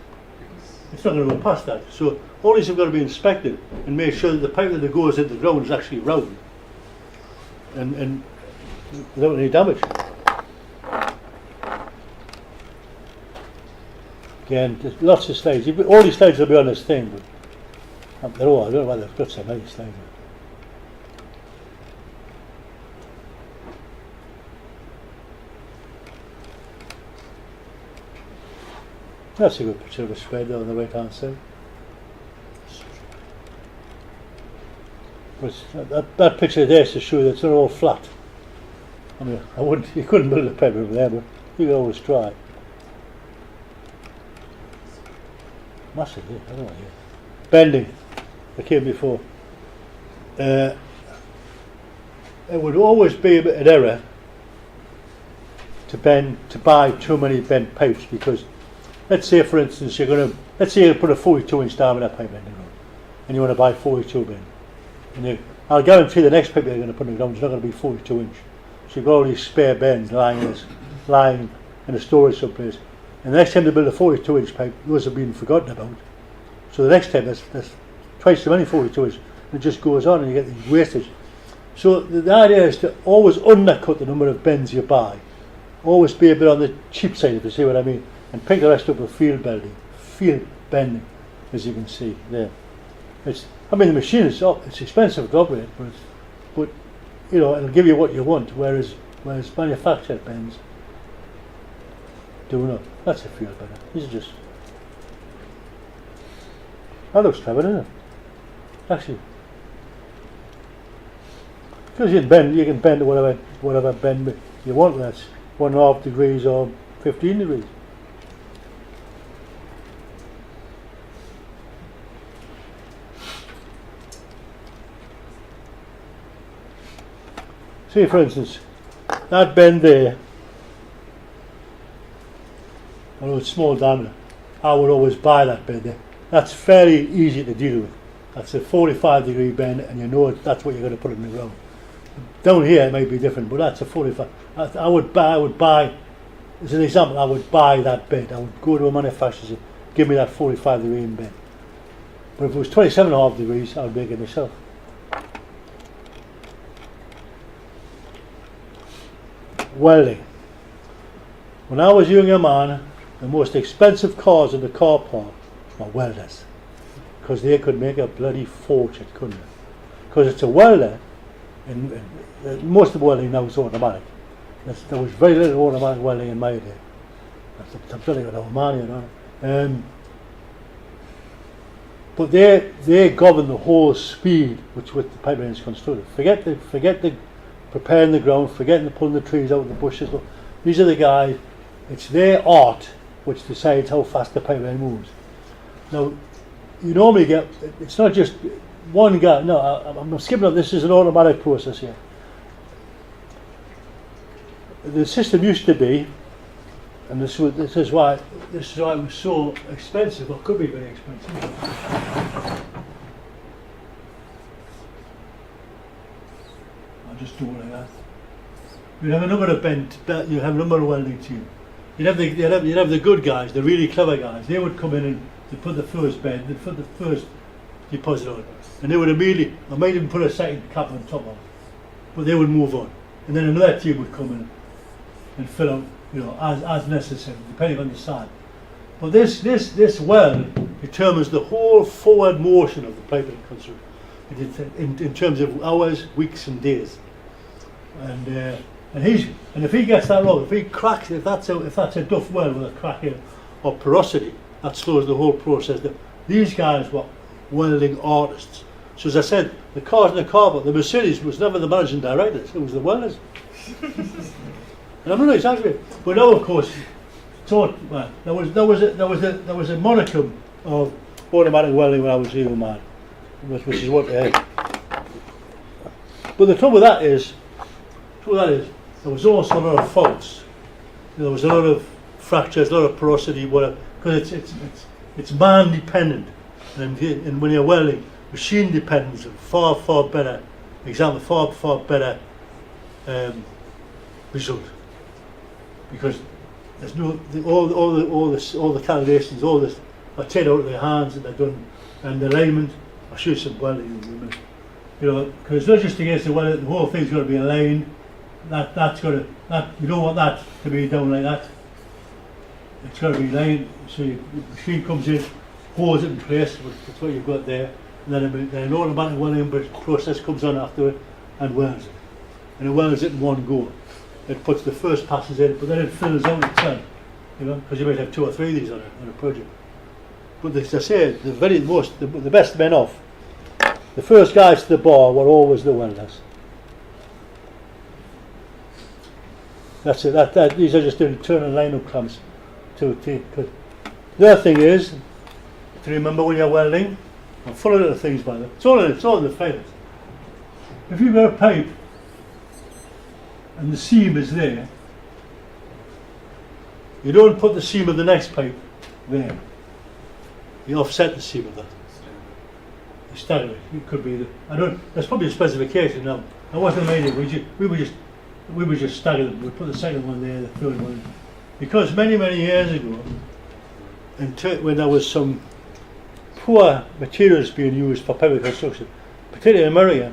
It's not going to go past that. So all these have got to be inspected and make sure that the pipe that goes into the ground is actually round and without any damage. Again, there's lots of slides. All these slides will be on this thing, but they're all, I don't know why they've got so many slides. That's a good picture of a spread there on the right hand side. But that picture there is to show that it's not all flat. I mean, you couldn't build a pipe over there, but you could always try. Massively, I don't know. Bending, that came before. It would always be an error to buy too many bent pipes, because let's say, for instance, let's say you put a 42-inch diameter pipe in the ground, and you want to buy 42 bend. And I'll guarantee the next pipe you're going to put in the ground is not going to be 42-inch. So you've got all these spare bends lying in a storage someplace. And the next time they build a 42-inch pipe, those have been forgotten about. So the next time there's twice as many 42-inch, and it just goes on, and you get these wastage. So the idea is to always undercut the number of bends you buy. Always be a bit on the cheap side, if you see what I mean, and pick the rest up with field bending, as you can see there. I mean, the machine is it's expensive to operate, but you know, it'll give you what you want. Whereas manufactured bends do not. That's a field bender. These are just. That looks clever, doesn't it? Actually, because you can bend to whatever bend you want. That's 1.5 degrees or 15 degrees. say for instance, that bend there, although it's small diameter, I would always buy that bend there. That's fairly easy to deal with. That's a 45-degree bend, and you know that's what you're going to put in the ground. Down here it might be different, but that's a 45. I would buy, as an example, I would buy that bend. I would go to a manufacturer and say, give me that 45-degree bend. But if it was 27.5 degrees, I would make it myself. Welding. When I was a younger man, the most expensive cars in the car park were welders, because they could make a bloody fortune, couldn't they? Because it's a welder, and most of the welding now is automatic. There was very little automatic welding in my day. I'm telling you about money, you know. But they govern the whole speed which the pipeline is constructed. Forget the preparing the ground, forgetting the pulling the trees out of the bushes. Look, these are the guys. It's their art which decides how fast the pipeline moves. Now, you normally get, it's not just one guy. No, I'm skipping up. This is an automatic process here. The system used to be, and this is why it was so expensive, or could be very expensive. I'll just do it like that. You have a number of you have a number of welding teams. You'd have the good guys, the really clever guys. They would come in and they put the first bend, they'd put the first deposit on, and they would immediately, I might even put a second cap on top of it, but they would move on, and then another team would come in and fill out, you know, as necessary, depending on the size. But this weld determines the whole forward motion of the pipeline construction in terms of hours, weeks, and days. And if he gets that wrong, if he cracks, if that's a duff weld with a crack here or porosity, that slows the whole process down. These guys were welding artists. So as I said, the cars in the car park, the Mercedes was never the managing directors; it was the welders. And I'm not exaggerating, but now of course, there was a monicum of automatic welding when I was a young man, which is what they had. But the trouble with that is, there was also a lot of faults. There was a lot of fractures, a lot of porosity, whatever, because it's man dependent, and when you're welding, machine dependence is far better. Example, far better result, because there's no all the calibrations, all this are taken out of their hands and they're done, and the alignment. I'll show you some welding, you know, because it's not just against the welding. The whole thing's got to be aligned. You don't want that to be down like that. It's got to be aligned. So the machine comes in, holds it in place. That's what you've got there. And then an automatic welding process comes on after it and welds it. And it welds it in one go. It puts the first passes in, but then it fills out itself. You know, because you might have 2 or 3 of these on a project. But as I say, the best men off, the first guys to the bar were always the welders. That's it. These are just the internal line-up clamps. The other thing is to remember when you're welding. I'm full of little things by the way. It's all in the fibers. If you've got a pipe and the seam is there, you don't put the seam of the next pipe there. You offset the seam of that. You stagger it. It could be there's probably a specification now. I wasn't made it. We would just stagger them. We put the second one there, the third one. Because many years ago, when there was some poor materials being used for pipe construction, particularly in America,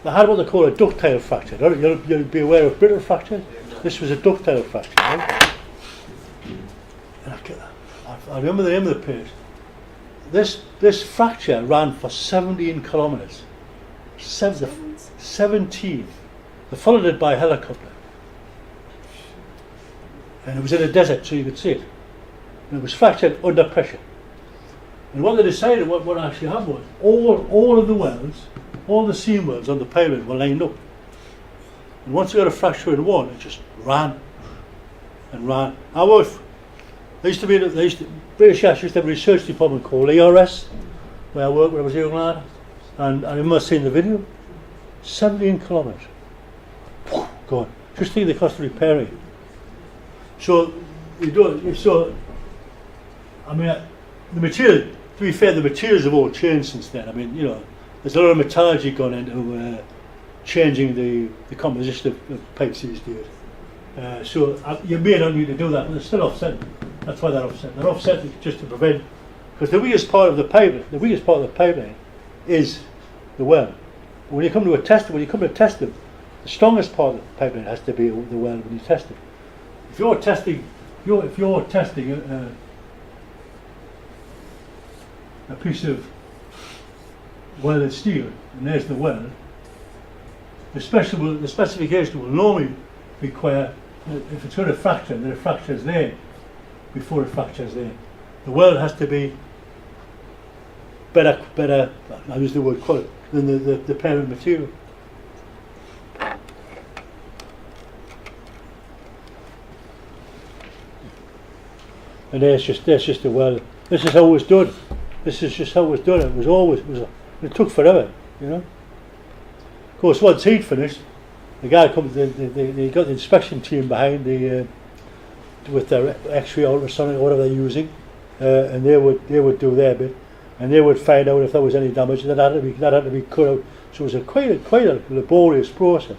they had what they call a ductile fracture. You'll be aware of brittle fractures. This was a ductile fracture. Right? And I remember the name of the place. This fracture ran for 17 kilometres. 17. They followed it by helicopter. And it was in a desert, so you could see it. And it was fractured under pressure. And what they decided, what actually happened was, all of the welds, all the seam welds on the pipeline were lined up. And once you got a fracture in one, it just ran and ran. British Gas used to have a research department called ERS, where I worked when I was a young lad. And I remember seeing the video, 17 kilometres. Go on. Just think of the cost of repairing it. So you don't. So I mean, the material. To be fair, the materials have all changed since then. I mean, you know, there's a lot of metallurgy gone into changing the composition of pipes these days. So you may not need to do that, but it's still offset. That's why they're offset. They're offset just to prevent, because the weakest part of the pipeline is the well. When you come to test them, the strongest part of the pipeline has to be the well when you test it. If you're testing a piece of welded steel, and there's the well, the specification will normally require, if it's going to fracture, that it fractures there before it fractures there. The weld has to be better, I use the word quality, than the parent material. And there's just the weld. This is how it was done. This is just how it was done. It took forever, you know. Of course, once he'd finished, the guy comes. They got the inspection team behind with their X-ray, ultrasonic, or whatever they're using, and they would do their bit, and they would find out if there was any damage, and that had to be cut out. So it was quite a laborious process.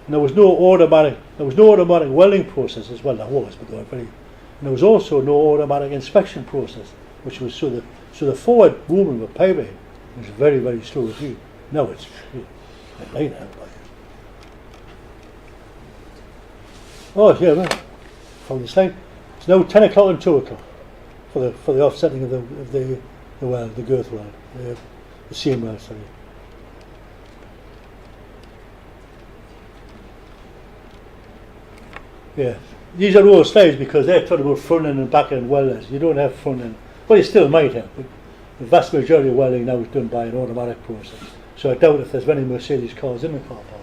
And there was no automatic welding process as well. There was, but they were very. And there was also no automatic inspection process, which was so the forward movement of a pipeline was very, very slow to do. Now it's like that. Oh yeah, man. From the slide. It's now 10 o'clock and 2 o'clock for the offsetting of the weld, the girth weld, the seam weld, sorry. Yeah. These are all slides because they're talking about front end and back end welders. You don't have front end. Well, you still might have, but the vast majority of welding now is done by an automatic process. So I doubt if there's many Mercedes cars in the car park.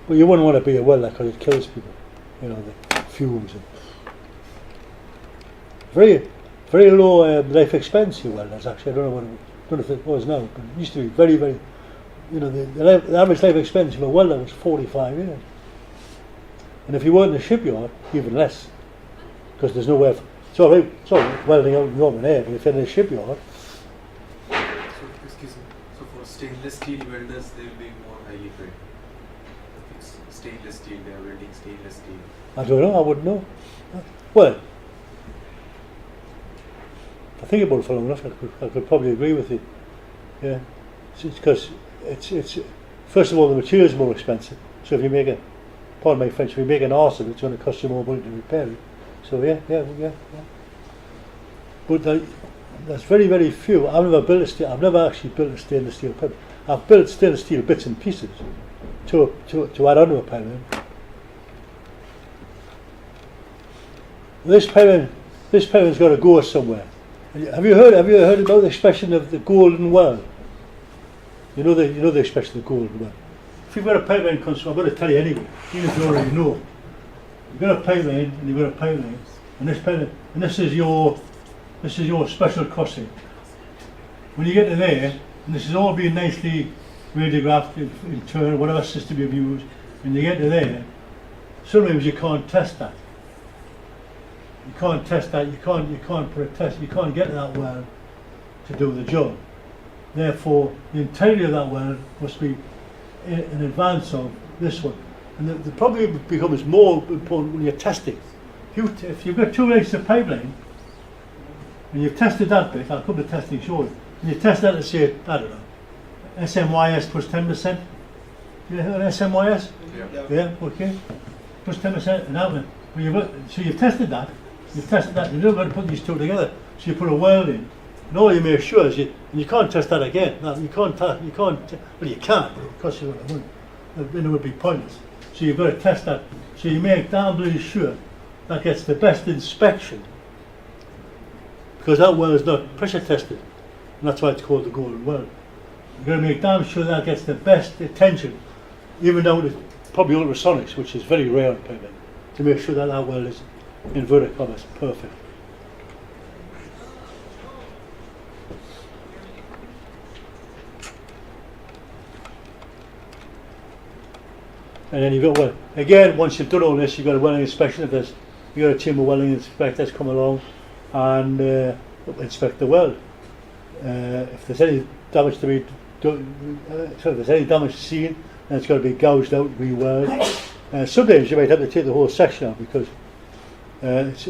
But you wouldn't want to be a welder because it kills people. You know, the fumes. And very, very low life expectancy welders, actually. I don't know if it was now, but it used to be very, very, you know, the average life expectancy of a welder was 45 years. And if you weren't in a shipyard, even less, because there's nowhere. It's all right welding out in the open air, but if you're in a shipyard. So, excuse me. So for stainless steel welders, they will be more highly paid. If it's stainless steel, they are welding stainless steel. I don't know. I wouldn't know. Well, if I think about it for long enough, I could probably agree with you. Yeah, it's because it's first of all the material is more expensive. So if you make pardon my French, if you make an arse of it, it's going to cost you more money to repair it. So yeah. But there's very, very few. I've never actually built a stainless steel pipe. I've built stainless steel bits and pieces to add onto a pipeline. This pipeline's got to go somewhere. Have you heard about the expression of the golden well? You know the expression of the golden well. If you've got a pipeline construction, I'm going to tell you anyway, even if you already know. You've got a pipeline and you've got a pipeline, and this is your special crossing. When you get to there, and this is all being nicely radiographed in turn, whatever system you've used, when you get to there, sometimes you can't test that. You can't test that. You can't put a test. You can't get to that well to do the job. Therefore, the integrity of that well must be in advance of this one. And the problem becomes more important when you're testing. If you've got 2 lengths of pipeline and you've tested that bit, I'll come to testing shortly, and you test that and say, I don't know, SMYS plus 10%. You heard of SMYS? Yeah, okay. Plus 10% and that one. So you've tested that, you've never got to put these two together. So you put a weld in. And all you make sure is you can't test that again. No, you can't, well you can, but it costs you a lot of money. Then it would be pointless. So you've got to test that. So you make damn bloody sure that gets the best inspection, because that well is not pressure tested. And that's why it's called the golden well. You've got to make damn sure that gets the best attention, even down to probably ultrasonics, which is very rare in pipeline, to make sure that well is, in inverted commas, perfect. And then you've got, well, again, once you've done all this, you've got a welding inspection. If there's, you've got a team of welding inspectors come along and inspect the weld. If there's any damage to be done, if there's any damage seen, then it's got to be gouged out, re-weld. Sometimes you might have to take the whole section out because it's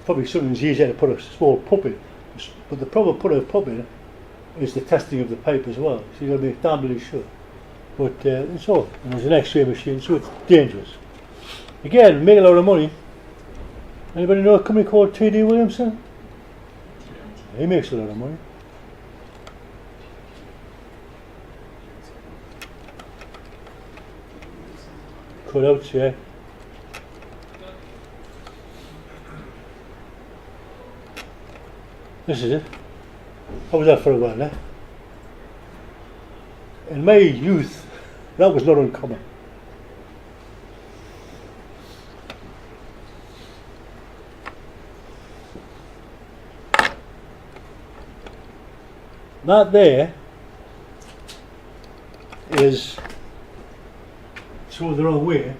probably sometimes easier to put a small pup in. But the problem with putting a pup in is the testing of the pipe as well. So you've got to be damn really sure. But it's all, and there's an X-ray machine, so it's dangerous. Again, make a lot of money. Anybody know a company called T.D. Williamson? He makes a lot of money. Cutouts, yeah. This is it. I was that for a while, eh? In my youth, that was not uncommon. That there is, so the wrong way,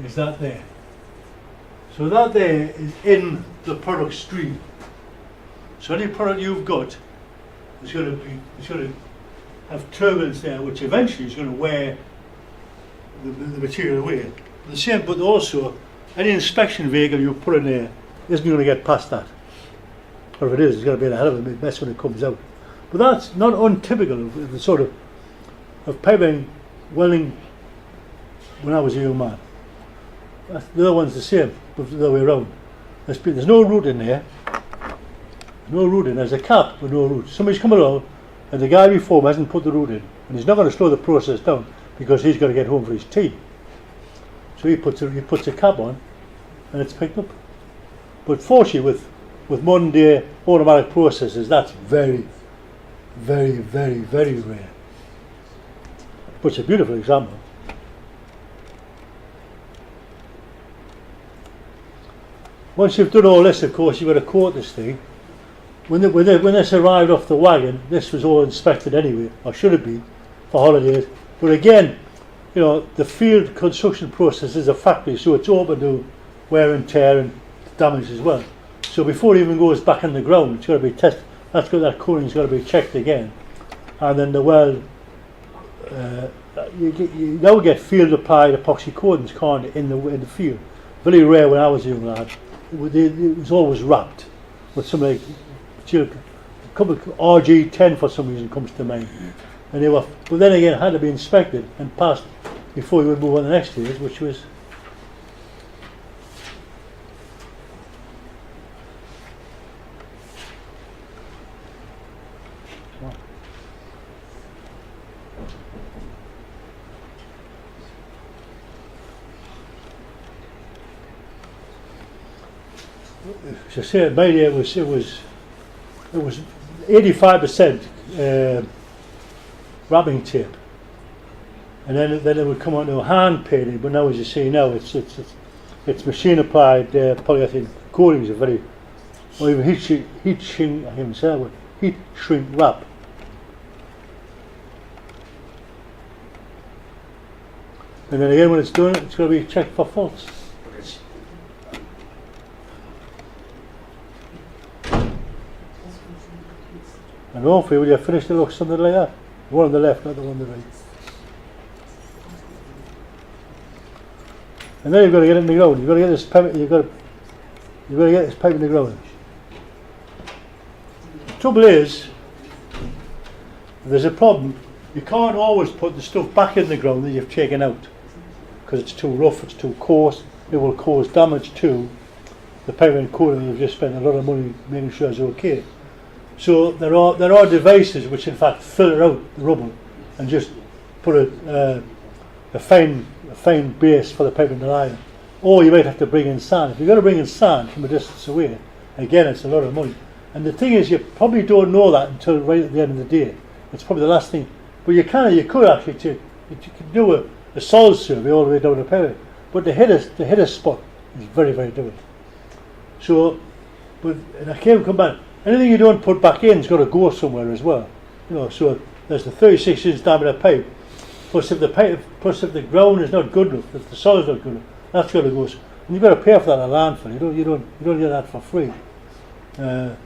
is that there. So that there is in the product stream. So any product you've got is going to have turbulence there, which eventually is going to wear the material away. The same, but also any inspection vehicle you put in there isn't going to get past that. Or if it is, it's going to be a hell of a mess when it comes out. But that's not untypical of the sort of piping welding when I was a young man. The other one's the same, but the other way around. There's no root in there. No root in. There's a cap with no root. Somebody's come along and the guy before him hasn't put the root in, and he's not going to slow the process down because he's got to get home for his tea. So he puts a cap on and it's picked up. But fortunately with modern day automatic processes, that's very, very, very, very rare. But it's a beautiful example. Once you've done all this, of course, you've got to coat this thing. When this arrived off the wagon, this was all inspected anyway, or should have been, for holidays. But again, you know, the field construction process is a factory, so it's open to wear and tear and damage as well. So before it even goes back in the ground, it's got to be tested. That coating's got to be checked again, and then the weld. You now get field applied epoxy coatings, can't you, in the field. Very rare when I was a young lad. It was always wrapped with some like a couple of RG10 for some reason comes to mind, and they were. But then again, had to be inspected and passed before you would move on the next stage, which was. As I say, my idea was it was 85% wrapping tape, and then it would come onto a hand painting. But now, as you see now, it's machine applied polyethylene coatings are very, or even heat shrink. I can say that word, heat shrink wrap. And then again, when it's done, it's going to be checked for faults. And hopefully when you finish it looks something like that. The one on the left, not the one on the right. And then you've got to get it in the ground. You've got to get this pipe. You've got to get this pipe in the ground. The trouble is, there's a problem. You can't always put the stuff back in the ground that you've taken out because it's too rough, it's too coarse. It will cause damage to the pipe and coating you've just spent a lot of money making sure it's okay. So there are devices which in fact filter out the rubble and just put a fine base for the pipe and the line. Or you might have to bring in sand. If you're going to bring in sand from a distance away, again it's a lot of money. And the thing is, you probably don't know that until right at the end of the day. It's probably the last thing. But you could actually you could do a solid survey all the way down the pipe. But to hit a spot is very, very difficult. So, and I can't come back. Anything you don't put back in has got to go somewhere as well. You know, so there's the 36-inch diameter pipe. Plus if the ground is not good enough, if the soil is not good enough, that's got to go. And you've got to pay for that at landfill. You don't get that for free. And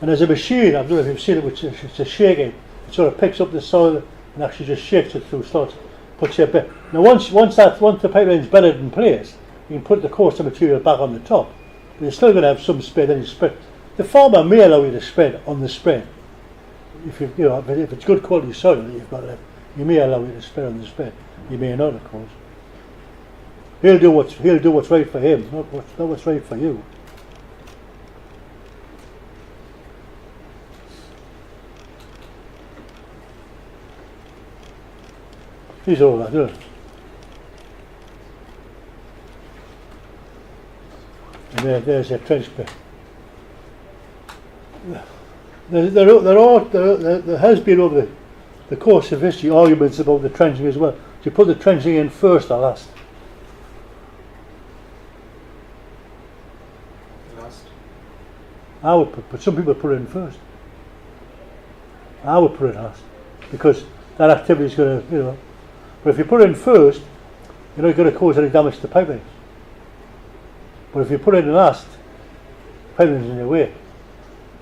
there's a machine, I don't know if you've seen it, which it's a shaking. It sort of picks up the soil and actually just shakes it through slots. Puts your bed. Now once the pipeline's bedded in place, you can put the coarser material back on the top. But you're still going to have some spread. Then you spread. The farmer may allow you to spread on the spread. If if it's good quality soil that you've got left, you may allow you to spread on the spread. You may not, of course. He'll do what's right for him, not what's right for you. He's all that, isn't it? And there's a trench bit. There has been over the course of history arguments about the trenching as well. Do you put the trenching in first or last? Last. I would but some people put it in first. I would put it last because that activity is going to, But if you put it in first, you're not going to cause any damage to the pipelines. But if you put it in last, the pipeline's in your way.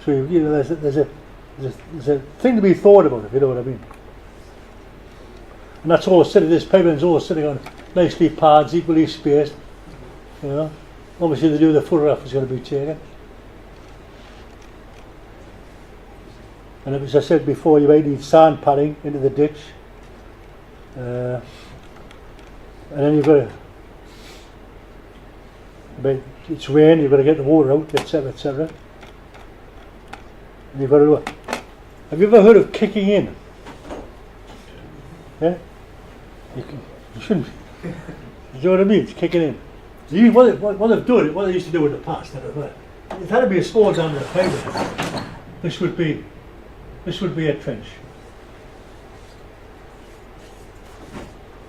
So there's a thing to be thought about, if you know what I mean. And that's all sitting. This pipeline's all sitting on nicely pads, equally spaced. Obviously the photograph is going to be taken. And as I said before, you might need sand padding into the ditch. And then you've got to, it's rain, you've got to get the water out, etc., etc. And you've got to have you ever heard of kicking in? Yeah? You shouldn't. You know what I mean? It's kicking in. What they've done, what they used to do in the past, it had to be a small diameter pipe. This would be a trench.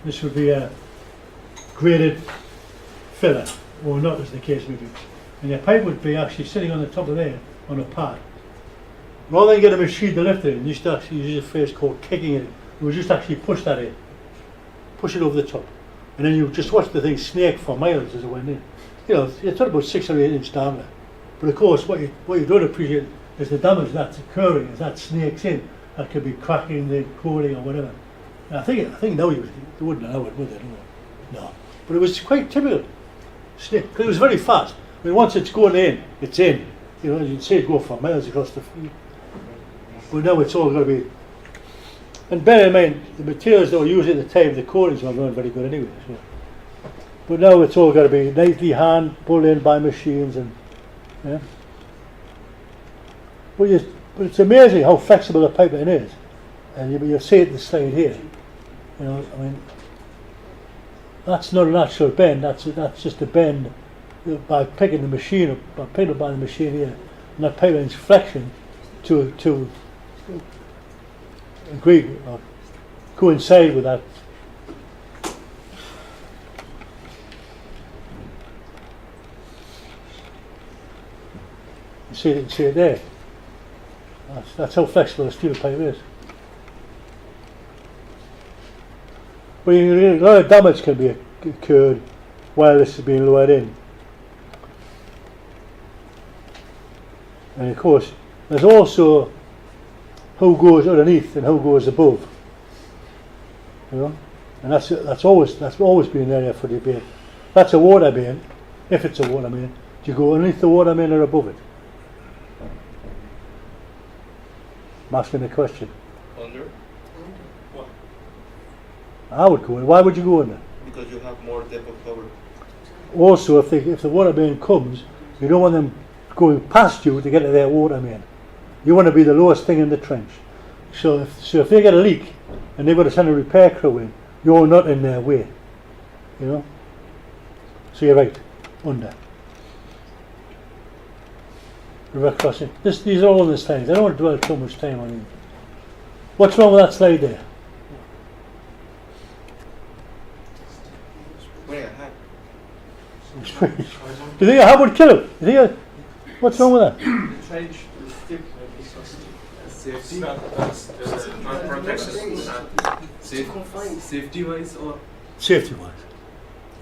This would be a graded filler, or not as the case may be. And your pipe would be actually sitting on the top of there on a pad. Rather than get a machine to lift it in, you used to actually use a phrase called kicking it in. You would just actually push that in. Push it over the top. And then you just watch the thing snake for miles as it went in. It's about 6 or 8 inch diameter. But of course what you don't appreciate is the damage that's occurring as that snakes in. That could be cracking the coating or whatever. I think now they wouldn't allow it, would they? No. But it was quite typical. Because it was very fast. I mean, once it's going in, it's in. You'd see it go for miles across the field. But now it's all got to be. And bear in mind, the materials that were used at the time, the coatings weren't very good anyway. So. But now it's all got to be nicely hand pulled in by machines and. Yeah. But it's amazing how flexible the pipeline is. And you see it in the slide here. That's not a natural bend. That's just a bend by picking the machine up, by picking up by the machine here, and that pipeline's flexion to agree or coincide with that. You see it there. That's how flexible a steel pipe is. But a lot of damage can be occurred while this is being lowered in. And of course, there's also who goes underneath and who goes above. And that's always been an area for debate. That's a water main. If it's a water main, do you go underneath the water main or above it? I'm asking the question. Under? Why? I would go. Why would you go under? Because you have more depth of cover. Also, if the water main comes, you don't want them going past you to get to their water main. You want to be the lowest thing in the trench. So if they get a leak and they've got to send a repair crew in, you're not in their way. So you're right, under. River crossing. These are all on the slides. I don't want to dwell too much time on it. What's wrong with that slide there? Wearing a hat. Do you think a hat would kill him? What's wrong with that? The trench is thick, like it's just Safety, not protection. safety wise or Safety wise.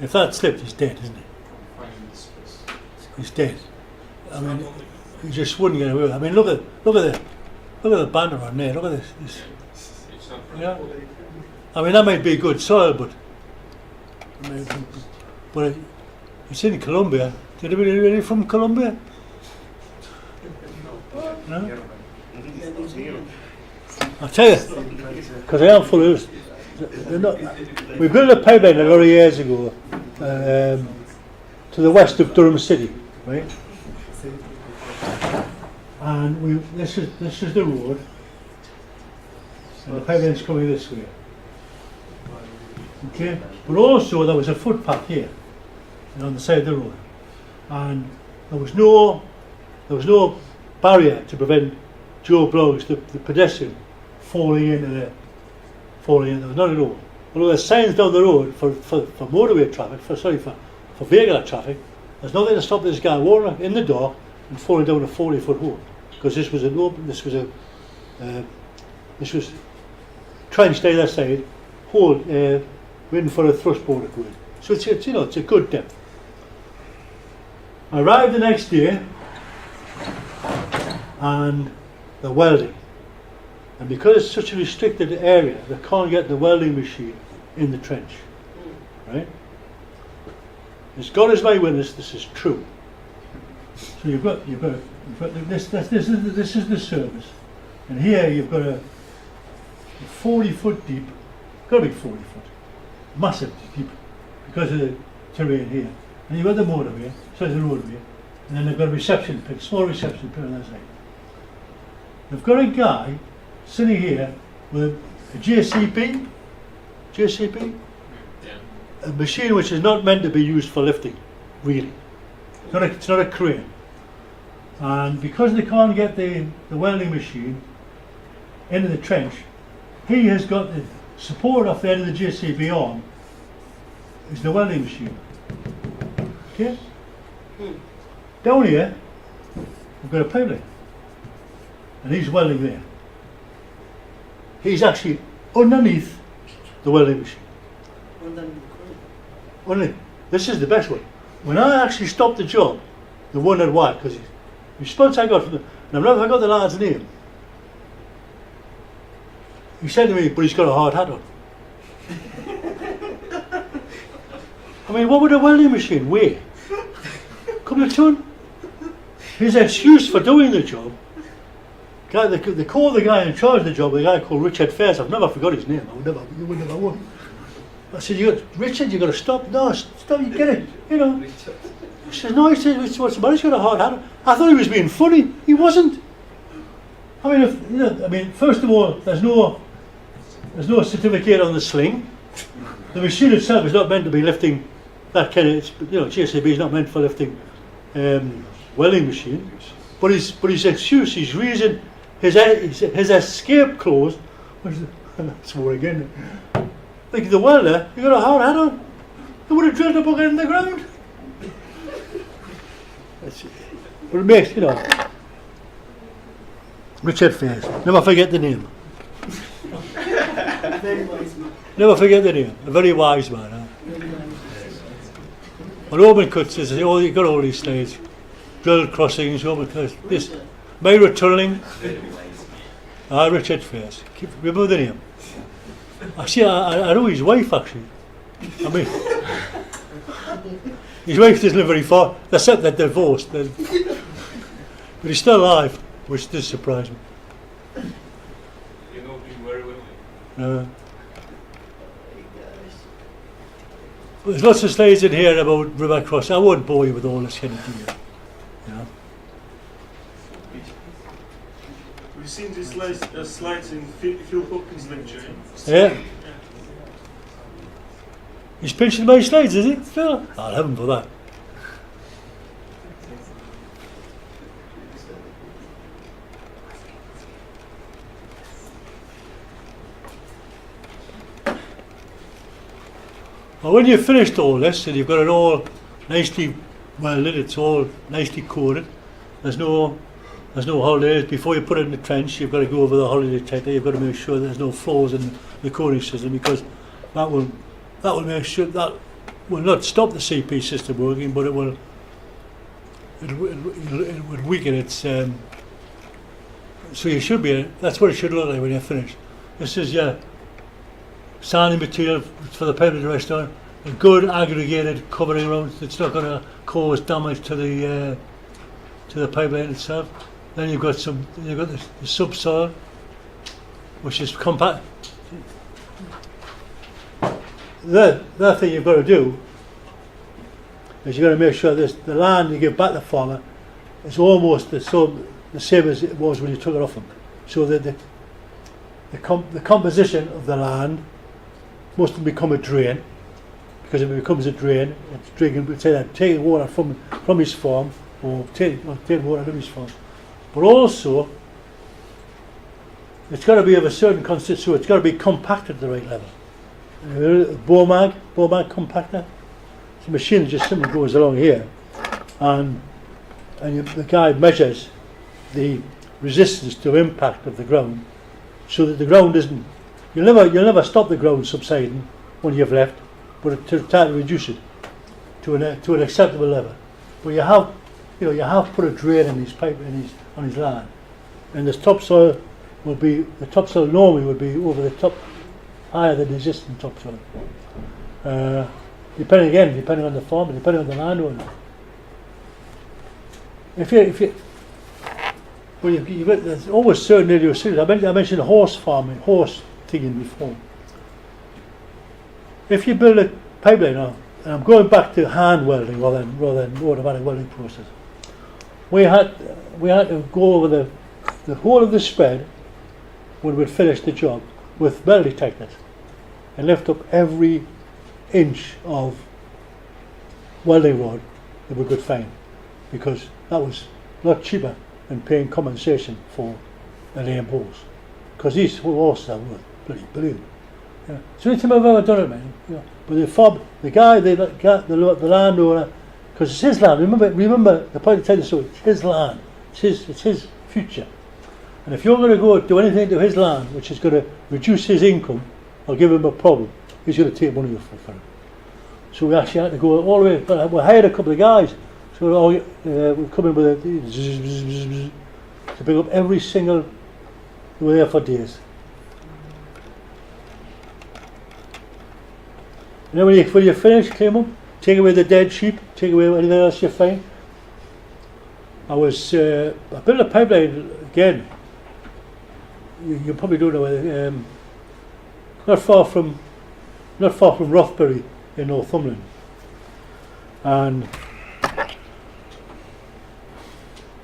If that slipped, he's dead, isn't he? Finding the space. He's dead. I mean, he just wouldn't get away with it. I mean, look at the banner on there. Look at this. It's not Yeah. I mean, that might be good soil, but I mean, but it's in Colombia. Did anybody from Colombia? No? I'll tell you, because I am full of this. We built a pipeline a lot of years ago to the west of Durham City, right? And this is the road, and the pipeline's coming this way. Okay, but also there was a footpath here, on the side of the road, and there was no barrier to prevent Joe Bloggs, the pedestrian, falling into there. Not at all. Although there's signs down the road for motorway traffic, for vehicular traffic, there's nothing to stop this guy walking in the dark and falling down a 40-foot hole, because this was trenched either side, hole waiting for a thrust board to go in. So it's a good depth. I arrived the next day, and the welding. And because it's such a restricted area, they can't get the welding machine in the trench. Right? As God is my witness, this is true. So you've got this is the surface, and here you've got a 40-foot deep, got to be 40 foot, massive deep, because of the terrain here. And you've got the motorway, so there's the roadway, and then they've got a reception pit, small reception pit on that side. They've got a guy sitting here with a JCB, a machine which is not meant to be used for lifting, really. It's not a crane. And because they can't get the welding machine into the trench, he has got the support off the end of the JCB arm is the welding machine. Okay? Down here, we've got a pipeline. And he's welding there. He's actually underneath the welding machine. This is the best one. When I actually stopped the job, the one at why, because the response I got from and I've never forgot the lad's name. He said to me, but he's got a hard hat on. I mean, what would a welding machine weigh? A couple of ton? His excuse for doing the job, they called the guy in charge of the job, the guy called Richard Fairs. I've never forgot his name. You would never would. I said, Richard, you got to stop. No, stop, you get it. You know. He says, no, he said, what's the matter? He's got a hard hat. I thought he was being funny. He wasn't. I mean, first of all, there's no certificate on the sling. The machine itself is not meant to be lifting that kind of, JCB is not meant for lifting welding machine. But his excuse, his reason, his escape clause was, swore again. Like the welder, you got a hard hat on. He would have drilled a bucket in the ground. But it makes, Richard Fairs. Never forget the name. Never forget the name. A very wise man. Huh? But open cuts says, oh, you got all these slides. Drilled crossings, open cuts. This, Myra tunneling. Richard Fairs. Remember the name? Actually, I know his wife, actually. I mean, his wife doesn't live very far, except they're divorced. But he's still alive, which does surprise me. You know him very well. There's lots of slides in here about river crossing. I won't bore you with all this kind of detail. We've seen these slides in Phil Hopkins' lecture. Yeah. He's pinching my slides, is he? Phil? I'll have him for that. Well, when you've finished all this and you've got it all nicely welded, it's all nicely coated, there's no there's no holidays. Before you put it in the trench, you've got to go over the holiday detector. You've got to make sure there's no flaws in the coding system, because that will make sure that will not stop the CP system working, but it will weaken its. So you should be. That's what it should look like when you're finished. This is your sanding material for the pipeline restaurant. A good aggregated covering around. It's not going to cause damage to the pipeline itself. Then you've got the subsoil, which is compact. The thing you've got to do is you've got to make sure the land you give back to the farmer is almost the same as it was when you took it off him. So that the composition of the land mustn't become a drain, because if it becomes a drain, it's taking water from his farm, or taking water from his farm. But also, it's got to be of a certain consistency, so it's got to be compacted at the right level. Bowmag compactor. The machine just simply goes along here, and the guy measures the resistance to impact of the ground, so that the ground isn't. You'll never stop the ground subsiding when you've left, but to try to reduce it to an acceptable level. But you have put a drain in his pipe on his land, and the topsoil normally would be over the top, higher than the existing topsoil. Depending on the farmer, depending on the landowner. There's always certain idiosyncrasies. I mentioned horse farming, horse thinging before. If you build a pipeline, and I'm going back to hand welding rather than automatic welding process, we had to go over the whole of the spread when we'd finished the job with metal detectors and lift up every inch of welding rod that we could find, because that was a lot cheaper than paying compensation for the laying holes, because these horses are worth bloody brilliant. Yeah. So anytime I've ever done it, man. You know, but the landowner, because it's his land. Remember the point of telling the story. It's his land. It's his future. And if you're going to go do anything to his land which is going to reduce his income or give him a problem, he's going to take money off for it. So we actually had to go all the way. But we hired a couple of guys. So we come in with to pick up every single. We were there for days. And then when you finish, clean up, take away the dead sheep, take away anything else you find. I built a pipeline again. You probably don't know where. Not far from Rothbury in Northumberland, and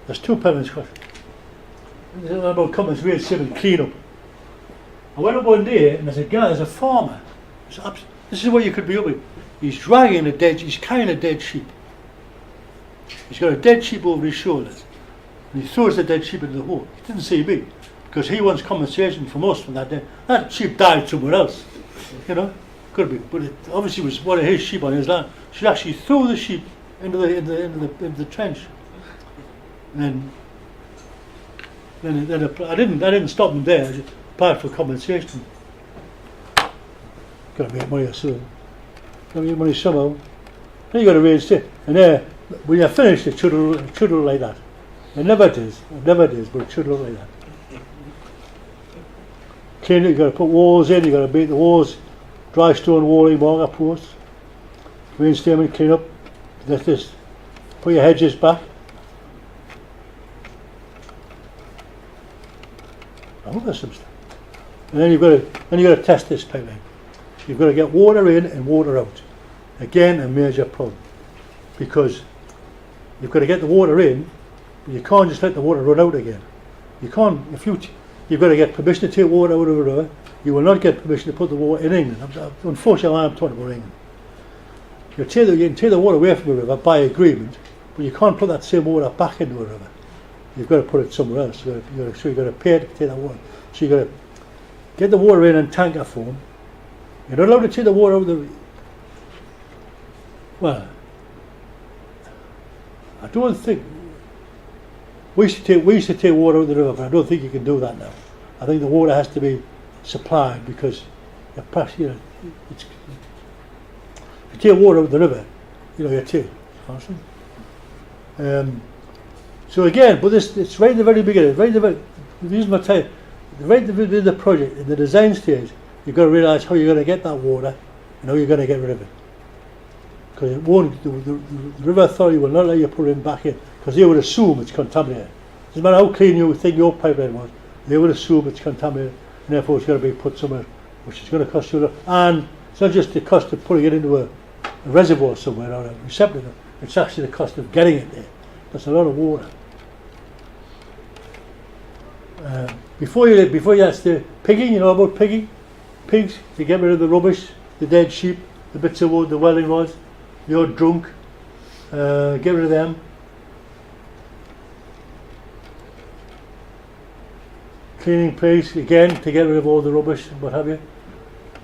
there's two pipelines. About Cummins real simple clean up. I went up one day and there's a farmer. This is what you could be up with. He's carrying a dead sheep. He's got a dead sheep over his shoulders, and he throws the dead sheep into the hole. He didn't see me, because he wants compensation from us for that day. That sheep died somewhere else, could be, but it obviously was one of his sheep on his land. She actually threw the sheep into the trench. And then I didn't stop him there. I just applied for compensation. Got to make money soon. Got to make money somehow. Then you got to raise it, and there, when you're finished, it should look like that. It never does, but it should look like that. Clean it. You got to put walls in. You got to beat the walls. Dry stone walling, marker posts. Reinstatement, clean up. Let this. Put your hedges back. I hope there's some stuff. And then you've got to test this pipeline. You've got to get water in and water out. Again, a major problem, because you've got to get the water in, but you can't just let the water run out again. You can't. You've got to get permission to take water out of a river. You will not get permission to put the water in England. Unfortunately, I'm talking about England. You can take the water away from the river by agreement, but you can't put that same water back into a river. You've got to put it somewhere else. So you've got to pay to take that water. So you've got to get the water in tanker form. You're not allowed to take the water out of the. Well, I don't think. we used to take water out of the river, but I don't think you can do that now. I think the water has to be supplied because you know, if you take water out of the river, you know, you're taking. So again, but it's right at the very beginning, right at the very, use my time, right at the beginning of the project, in the design stage, you've got to realise how you're going to get that water and how you're going to get rid of it. Because it won't, the river authority will not let you put it back in, because they would assume it's contaminated. Doesn't matter how clean you think your pipeline was, they would assume it's contaminated, and therefore it's got to be put somewhere, which is going to cost you a lot. And it's not just the cost of putting it into a reservoir somewhere or a receptacle, it's actually the cost of getting it there. That's a lot of water. Before you ask the pigging, you know about pigging? Pigs, to get rid of the rubbish, the dead sheep, the bits of wood, the welding rods, the odd drunk, get rid of them. Cleaning pigs, again, to get rid of all the rubbish and what have you.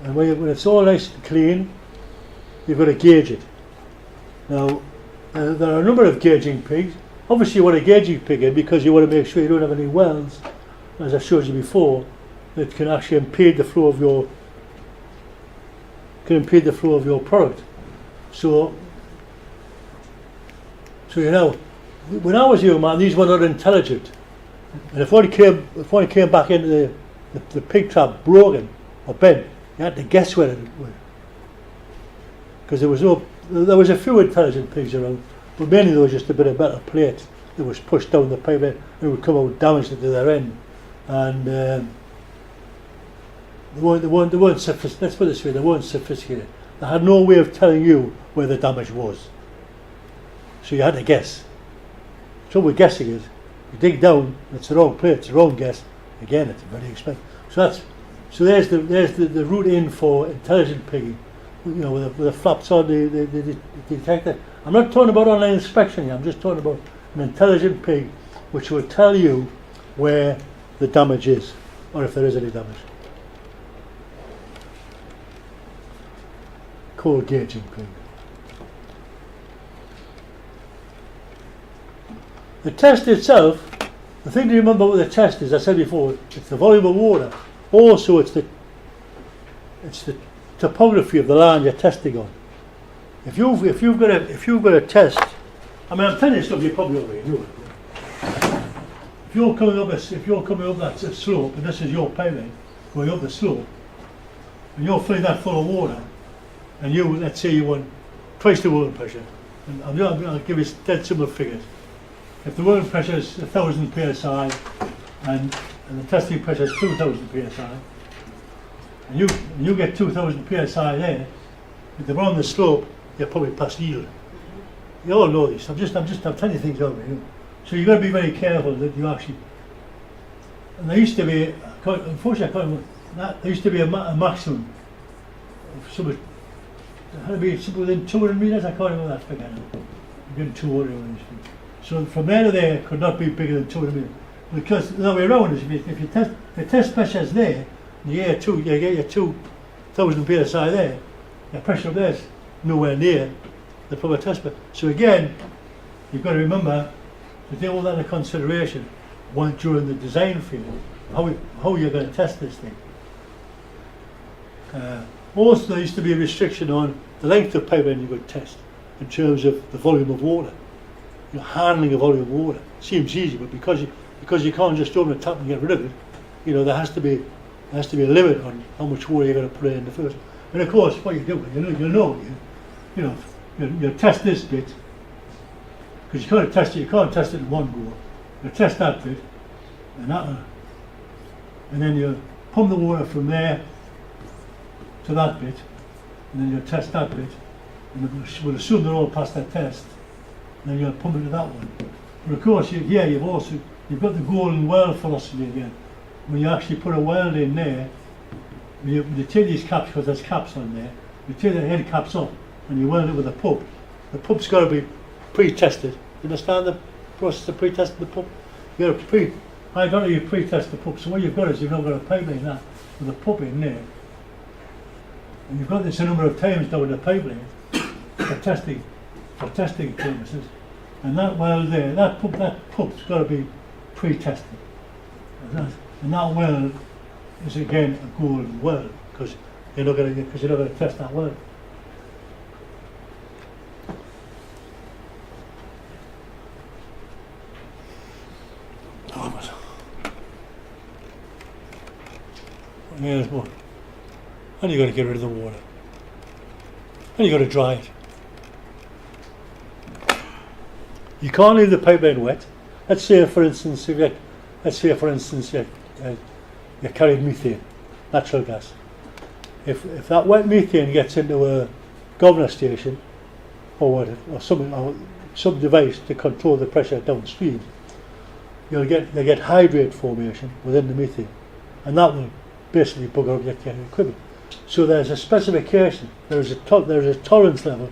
And when it's all nice and clean, you've got to gauge it. Now, there are a number of gauging pigs. Obviously you want a gauging pig in because you want to make sure you don't have any wells, as I showed you before, that can actually impede the flow of your product. So you know, when I was young, man, these were not intelligent. And if one came back into the pig trap broken or bent, you had to guess where it went. Because there was a few intelligent pigs around, but mainly there was just a bit of metal plate that was pushed down the pipeline and it would come out damaged at their end. And they weren't sophisticated. Let's put it this way, they weren't sophisticated. They had no way of telling you where the damage was. So you had to guess. The trouble with guessing is, you dig down, it's the wrong plate, it's the wrong guess. Again, it's very expensive. So there's the route in for intelligent pigging. You know, with the flaps on the detector. I'm not talking about online inspection here, I'm just talking about an intelligent pig which will tell you where the damage is, or if there is any damage. Called gauging pig. The test itself, the thing to remember with the test is, I said before, it's the volume of water. Also it's the topography of the land you're testing on. If you've got a test, I mean, I'm telling you stuff you probably already know. If you're coming up that slope, and this is your pipeline going up the slope, and you're filling that full of water, and let's say you want twice the working pressure, and I'll give you dead simple figures. If the working pressure is 1,000 psi, and the testing pressure is 2,000 psi, and you get 2,000 psi there, if they're on the slope, you're probably past yield. You all know this. I'm telling you things over here. So you've got to be very careful that you actually. And there used to be, unfortunately, I can't remember. There used to be a maximum of somewhere. It had to be within 200 meters. I can't remember that figure now. Within 200 meters. So from there to there could not be bigger than 200 meters. Because the other way around is if you test the test pressure is there, you get your 2,000 psi there. The pressure up there is nowhere near the proper test pressure. So again, you've got to remember to take all that into consideration during the design phase, how you're going to test this thing. Also, there used to be a restriction on the length of pipeline you could test in terms of the volume of water. You're handling a volume of water. Seems easy, but because you can't just open the tap and get rid of it, you know, there has to be a limit on how much water you're going to put in the first. And of course, what you do, you test this bit, because you can't test it in one go. You test that bit, and that one, and then you pump the water from there to that bit, and then you test that bit, and we'll assume they're all past that test, and then you'll pump it to that one. But of course, you've got the golden weld philosophy again. When you actually put a weld in there, when you take these caps, because there's caps on there, you take the head caps off and you weld it with a pump. The pump's got to be pre-tested. You understand the process of pre-testing the pump? You got to you pre-test the pump. So what you've got is you've now got a pipeline that with a pump in there, and you've got this a number of times down the pipeline for testing purposes. And that weld there, that pump's got to be pre-tested. And that well is again a golden well because you're not going to test that well. Here's more. And you've got to get rid of the water. And you've got to dry it. You can't leave the pipeline wet. Let's say, for instance, you carried methane, natural gas. If that wet methane gets into a governor station or some device to control the pressure downstream, you'll get hydrate formation within the methane, and that will basically bugger up your equipment. So there's a specification, there's a tolerance level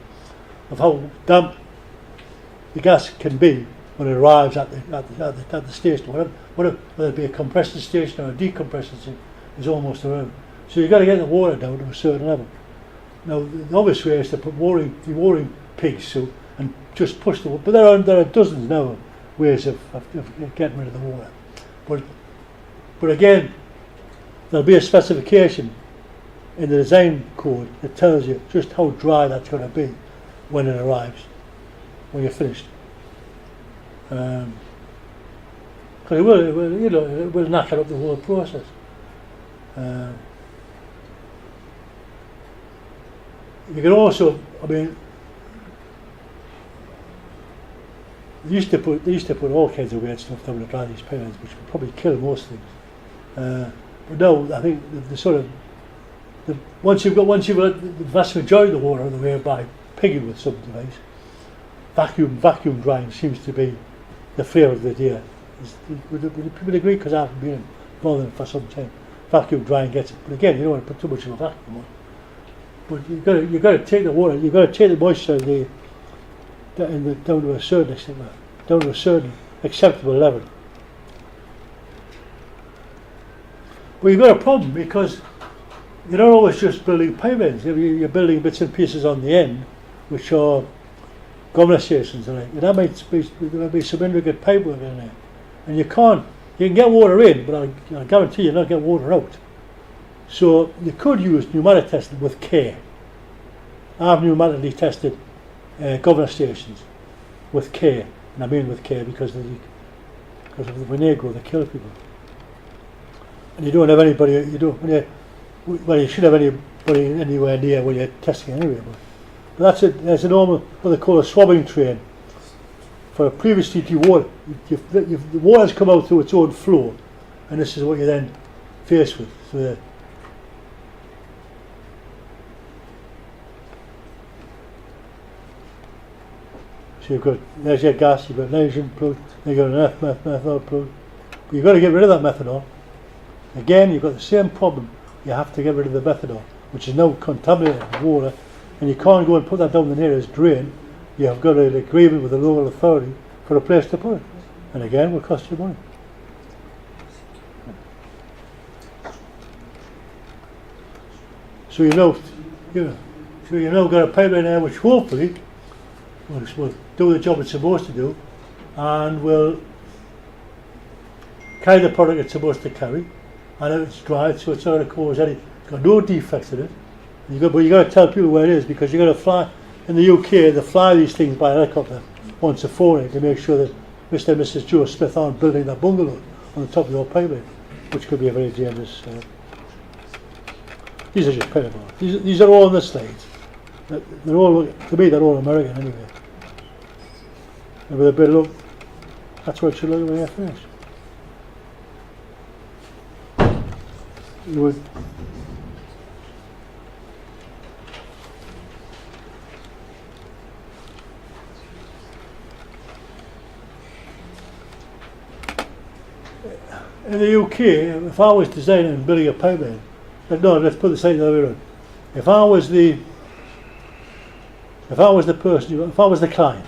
of how damp the gas can be when it arrives at the station. Whether it be a compressor station or a decompressor station is almost around. So you've got to get the water down to a certain level. Now the obvious way is to put dewatering pigs through and just push the water. But there are dozens now of ways of getting rid of the water. But again, there'll be a specification in the design code that tells you just how dry that's going to be when it arrives, when you're finished. Because it will knock up the whole process. You can also, they used to put all kinds of weird stuff down to dry these pipelines, which would probably kill most things. But no, I think once you've got the vast majority of the water out of the way by pigging with some device, vacuum drying seems to be the flavour of the day. Would agree, because I've been involved in it for some time. Vacuum drying gets it, but again, you don't want to put too much of a vacuum on. But you've got to take the water, you've got to take the moisture down to a certain extent, down to a certain acceptable level. But you've got a problem because you're not always just building pipelines. You're building bits and pieces on the end, which are governor stations, and there might be some intricate pipework in there, and you can get water in, but I guarantee you'll not get water out. So you could use pneumatic testing with care. I've pneumatically tested governor stations with care, and I mean with care because of the vinagre that kill people. And you don't have anybody. You should have anybody anywhere near when you're testing anyway. But that's it. There's a normal what they call a swabbing train for previously dewatered. The water's come out through its own flow, and this is what you're then faced with. So you've got, there's your gas, you've got nitrogen plug, then you've got an methanol plug. But you've got to get rid of that methanol. Again, you've got the same problem. You have to get rid of the methanol, which is now contaminated with water, and you can't go and put that down the nearest drain. You have got an agreement with the local authority for a place to put it. And again, it will cost you money. So you now got a pipeline there which hopefully will do the job it's supposed to do, and will carry the product it's supposed to carry, and if it's dried, so it's not going to cause any. It's got no defects in it. But you got to tell people where it is, because you got to fly. In the UK, they fly these things by helicopter once a fortnight to make sure that Mr. and Mrs. Joe Smith aren't building that bungalow on the top of your pipeline, which could be a very dangerous. These are just pipeline. These are all on the slides. They're all, to me, they're all American anyway. And with a bit of look, that's what it should look like when you're finished. You would. In the UK, if I was designing and building a pipeline, no, let's put the same the other way around. If I was the client,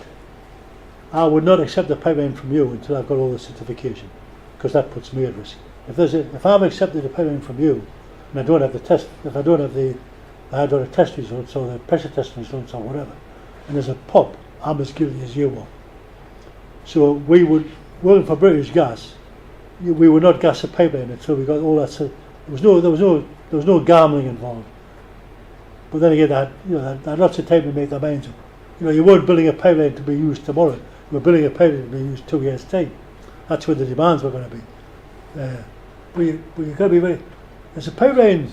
I would not accept the pipeline from you until I've got all the certification, because that puts me at risk. If I'm accepting the pipeline from you, and I don't have the test, if I don't have the hydraulic test results or the pressure test results or whatever, and there's a pop, I'm as guilty as you are. So we would, working for British Gas, we would not gas a pipeline until we got all that. So there was no gambling involved. But then again, they had lots of time to make their minds up. You weren't building a pipeline to be used tomorrow. You were building a pipeline to be used 2 years' time. That's when the demands were going to be. But you've got to be very. There's a pipeline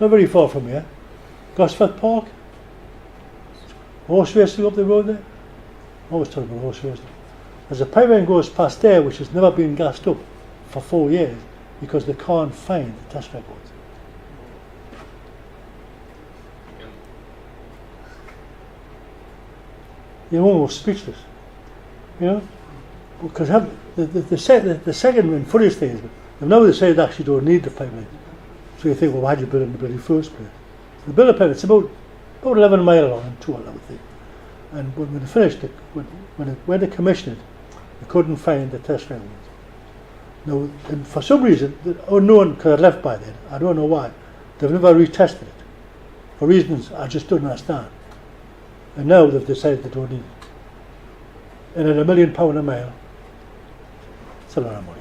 not very far from here, Gosforth Park. Horse racing up the road there. I always talk about horse racing. There's a pipeline goes past there which has never been gassed up for 4 years because they can't find the test records. You're almost speechless, because the second and funniest thing is now they say they actually don't need the pipeline. So you think, well, why did you build it in the bloody first place? The build a pipeline, it's about 11 miles long and 2 I would think. And when they finished it, when they commissioned it, they couldn't find the test records. Now, and for some reason, unknown, because I left by then, I don't know why, they've never retested it. For reasons I just don't understand. And now they've decided they don't need it. And at £1 million a mile, it's a lot of money.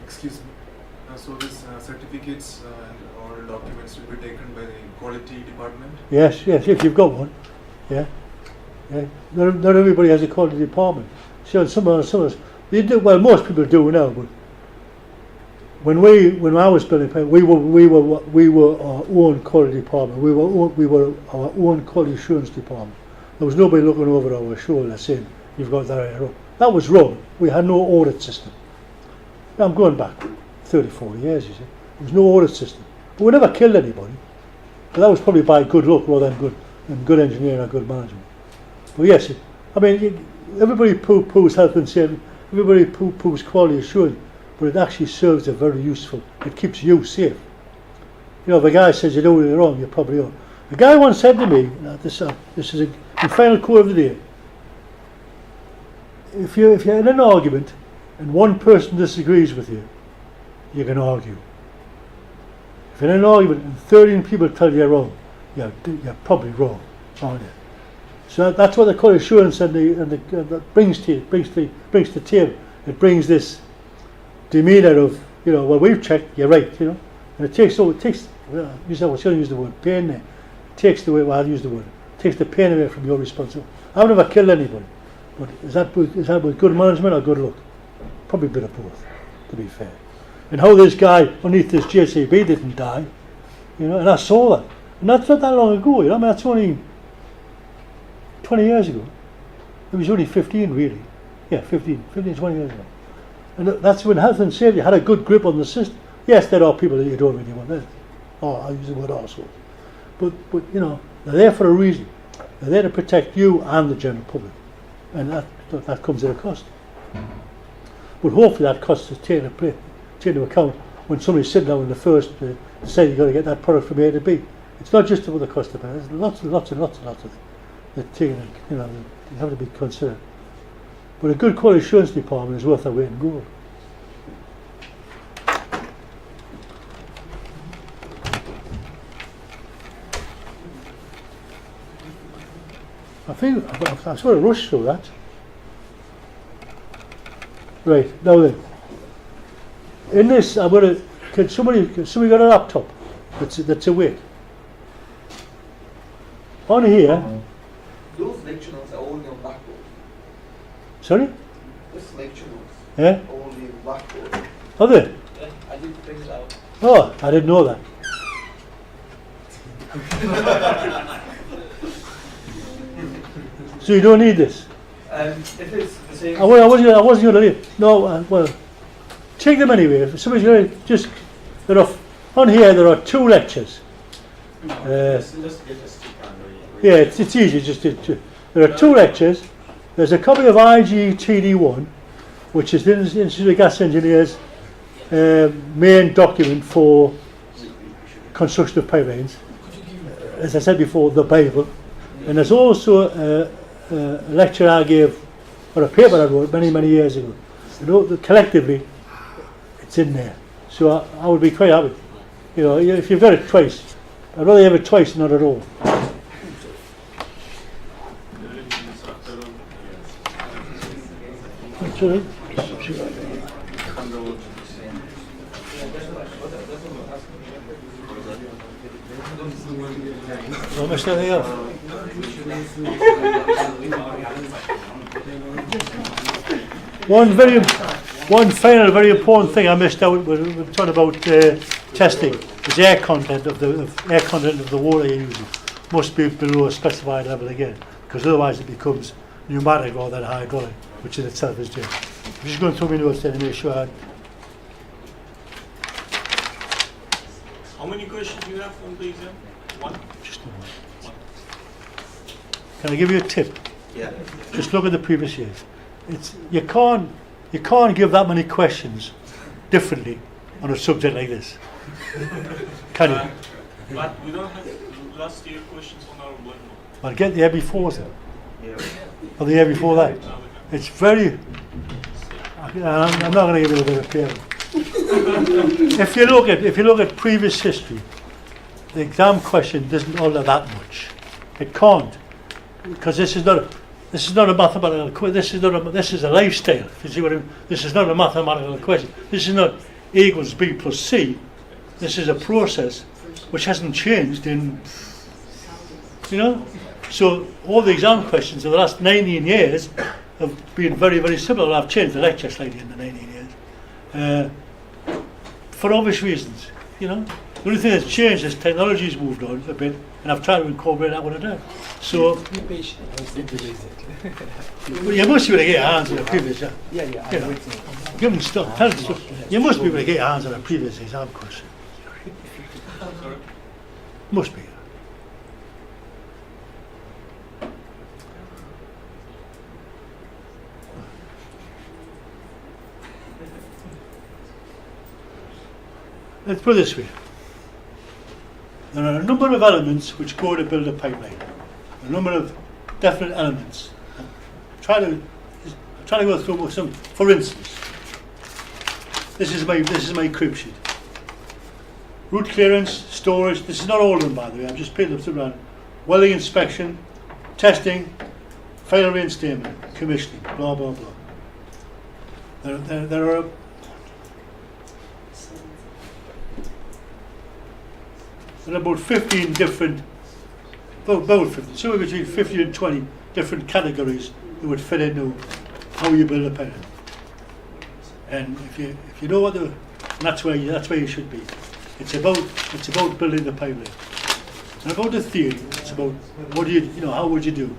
Excuse me. So these certificates and all documents will be taken by the quality department? Yes, if you've got one. Yeah. Not everybody has a quality department. So some of us, they do, well, most people do now, but when I was building pipe, we were our own quality department. We were our own quality assurance department. There was nobody looking over our shoulder saying, you've got that wrong. That was wrong. We had no audit system. Now, I'm going back 30, 40 years, you see. There was no audit system. But we never killed anybody. But that was probably by good luck rather than good engineering or good management. But yes, everybody poo-poos health and safety, everybody poo-poos quality assurance, but it actually serves a very useful, it keeps you safe. If a guy says you're doing it wrong, you probably are. A guy once said to me, this is the final quote of the day, if you're in an argument and one person disagrees with you, you can argue. If you're in an argument and 13 people tell you you're wrong, you're probably wrong, aren't you? So that's what the quality assurance and that brings to the table. It brings this demeanour of, well, we've checked, you're right, and it takes, well, I was going to use the word pain there. It takes the way, well, I'll use the word, it takes the pain away from your responsibility. I've never killed anybody, but is that with good management or good luck? Probably a bit of both, to be fair. And how this guy underneath this JCB didn't die, and I saw that. And that's not that long ago, that's only 20 years ago. It was only 15 really. Yeah, 15, 20 years ago. And that's when health and safety had a good grip on the system. Yes, there are people that you don't really want. I'll use the word arsehole. But they're there for a reason. They're there to protect you and the general public. And that comes at a cost. But hopefully that cost is taken into account when somebody's sitting down in the first to say you've got to get that product from A to B. It's not just about the cost of it. There's lots of things that taken, they have to be considered. But a good quality assurance department is worth their weight in gold. I think I sort of rushed through that. Right, now then. In this, I'm going to. Can somebody got a laptop that's awake? On here. Those lecture notes are only on Blackboard. Sorry? This lecture notes Yeah? only on Blackboard. Are they? Yeah, I did print it out. Oh, I didn't know that. So you don't need this? If it's the same. I wasn't going to leave. No, well, take them anyway. If somebody's going to on here there are 2 lectures. Let's get a stick on the. Yeah, it's easy. There are 2 lectures. There's a copy of IGTD1, which is the Institute of Gas Engineers' main document for construction of pipelines. As I said before, the Bible. And there's also a lecture I gave, or a paper I wrote many years ago. Collectively, it's in there. So I would be quite happy. If you've got it twice, I'd rather have it twice than not at all. That's all right. So, Mr. There. One final very important thing I missed out when we talked about testing is air content of the water you're using must be below a specified level again, because otherwise it becomes pneumatic rather than hydraulic, which in itself is dangerous. I'm just going through my notes then to make sure How many questions do you have on the exam? One? just a moment. Can I give you a tip? Yeah. Just look at the previous years. You can't give that many questions differently on a subject like this. Can you? But we don't have last year questions on our blackboard. Well, get the year before then, Yeah. or the year before that. Now we have. It's very. I'm not going to give it a bit of paper. If you look at previous history, the exam question doesn't alter that much. It can't, because this is not a mathematical quiz. This is a lifestyle. If you see what I mean? This is not a mathematical question. This is not A equals B plus C. This is a process which hasn't changed in, So all the exam questions of the last 19 years have been very, very similar. I've changed the lecture slightly in the 19 years. For obvious reasons, The only thing that's changed is technology's moved on a bit, and I've tried to incorporate that what I do. So, Be patient. well, you must be able to get your hands on a previous, Yeah, You know. I'm waiting. give them stuff, tell them stuff. You must be able to get your hands on a previous exam question. Sorry? Must be. Let's put it this way. There are a number of elements which go to build a pipeline. A number of definite elements. Try to go through some. For instance, this is my crib sheet. Root clearance, storage. This is not all of them, by the way. I've just paid them through around. Welding inspection, testing, final reinstatement, commissioning. Blah blah blah. There are. There are about 15 different, about 15, somewhere between 15 and 20 different categories that would fit into how you build a pipeline. And if you know and that's where you should be. It's about building the pipeline. It's not about the theory. It's about what do how would you do?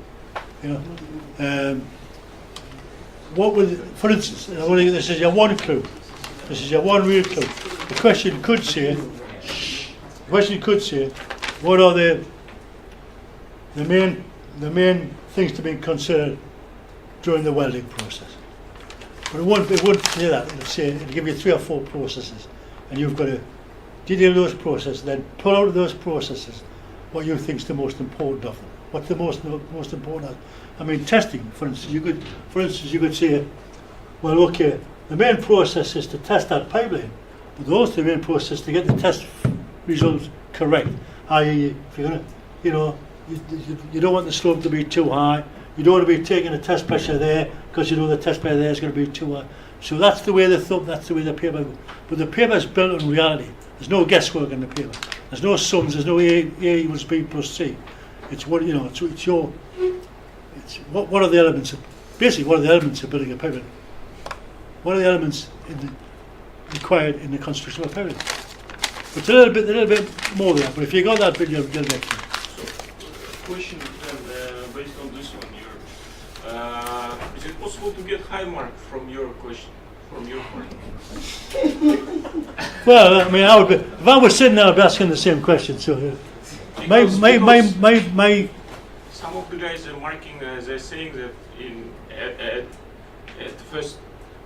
What will, for instance, this is your one clue. This is your one real clue. The question could say, what are the main things to be considered during the welding process? But it wouldn't say that. It'll give you 3 or 4 processes, and you've got to detail those processes, then pull out of those processes what you think is the most important of them. What's the most important? I mean, testing, for instance, you could say, well, okay, the main process is to test that pipeline, but also the main process to get the test results correct. I.e., if you're going to, you don't want the slope to be too high. You don't want to be taking a test pressure there because the test pressure there is going to be too high. So that's the way that's the way the paper goes. But the paper is built on reality. There's no guesswork in the paper. There's no sums. There's no A equals B plus C. It's what It's your. It's what are the elements of basically what are the elements of building a pipeline? What are the elements required in the construction of a pipeline? It's a little bit more than that. But if you got that bit, you'll get it. Question based on this one here. Is it possible to get high mark from your question, from your part? Well, I mean, I would be, if I was sitting there, I'd be asking the same question. So, my. Some of the guys are marking. They're saying that at the first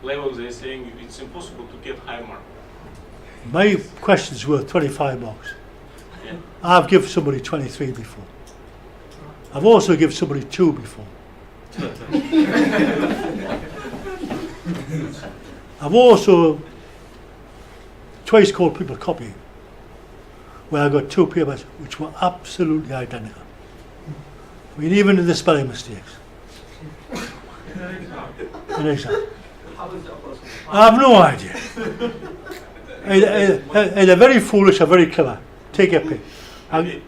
level, they're saying it's impossible to get high mark. My question's worth 25 marks. Yeah. I've given somebody 23 before. I've also given somebody 2 before. I've also twice called people copying, where I got 2 papers which were absolutely identical. I mean, even in the spelling mistakes. An exam. How is the person? I have no idea. They're very foolish or very clever. Take your pick. And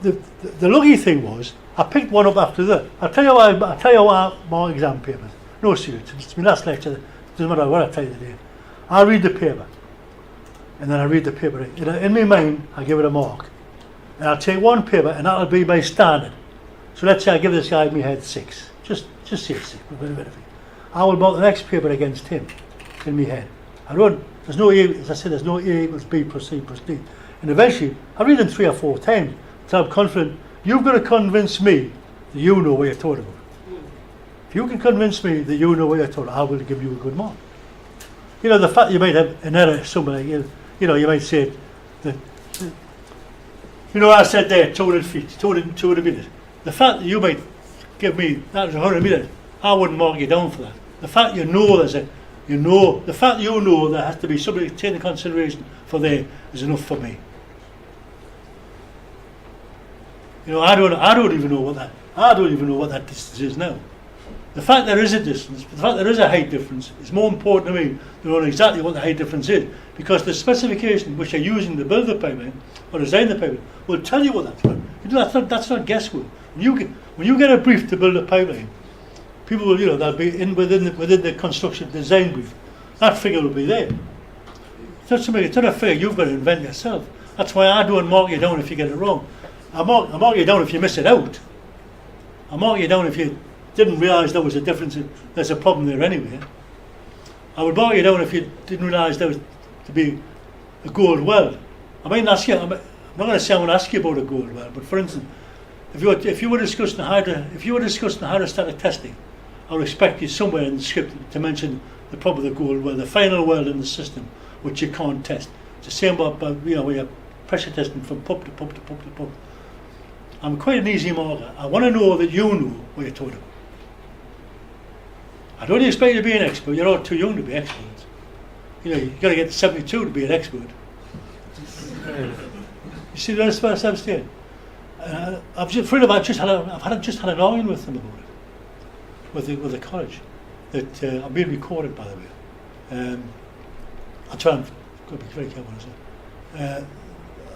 the lucky thing was, I picked one up after that. I'll tell you why my exam papers. No, seriously, it's my last lecture. It doesn't matter what I tell you today. I read the paper, and then I read the paper. In my mind, I give it a mark. And I'll take one paper, and that'll be my standard. So let's say I give this guy in my head 6. Just say 6, a bit of it. I will mark the next paper against him in my head. There's no A, as I said, there's no A equals B plus C plus D. And eventually, I read them 3 or 4 times until I'm confident. You've got to convince me that you know what you're talking about. If you can convince me that you know what you're talking about, I will give you a good mark. You know, the fact you might have an error somewhere, you know, you might say that, you know, I said there, 200 feet, 200 meters. The fact that you might give me, that was 100 meters, I wouldn't mark you down for that. The fact you know the fact you know there has to be somebody to take into consideration for there is enough for me. You know, I don't even know what that distance is now. The fact there is a distance, the fact there is a height difference is more important to me than knowing exactly what the height difference is, because the specification which you're using to build the pipeline or design the pipeline will tell you what that's for. You know, that's not guesswork. When you get a brief to build a pipeline, people will, you know, that'll be within the construction design brief. That figure will be there. It's not a figure you've got to invent yourself. That's why I don't mark you down if you get it wrong. I mark you down if you miss it out. I mark you down if you didn't realise there was a difference. There's a problem there anyway. I would mark you down if you didn't realise there was to be a gold well. I might ask you. I'm not going to say I'm going to ask you about a gold well, but for instance, if you were discussing hydrostatic testing, I would expect you somewhere in the script to mention the problem of the gold well, the final well in the system, which you can't test. It's the same about you know, where you're pressure testing from pump to pump to pump to pump. I'm quite an easy marker. I want to know that you know what you're talking about. I don't expect you to be an expert. You're all too young to be experts. You know, you've got to get to 72 to be an expert. You see, that's what I'm saying. I've just had an argument with them about it, with the college. That I'm being recorded, by the way. I'll try and be very careful what I say.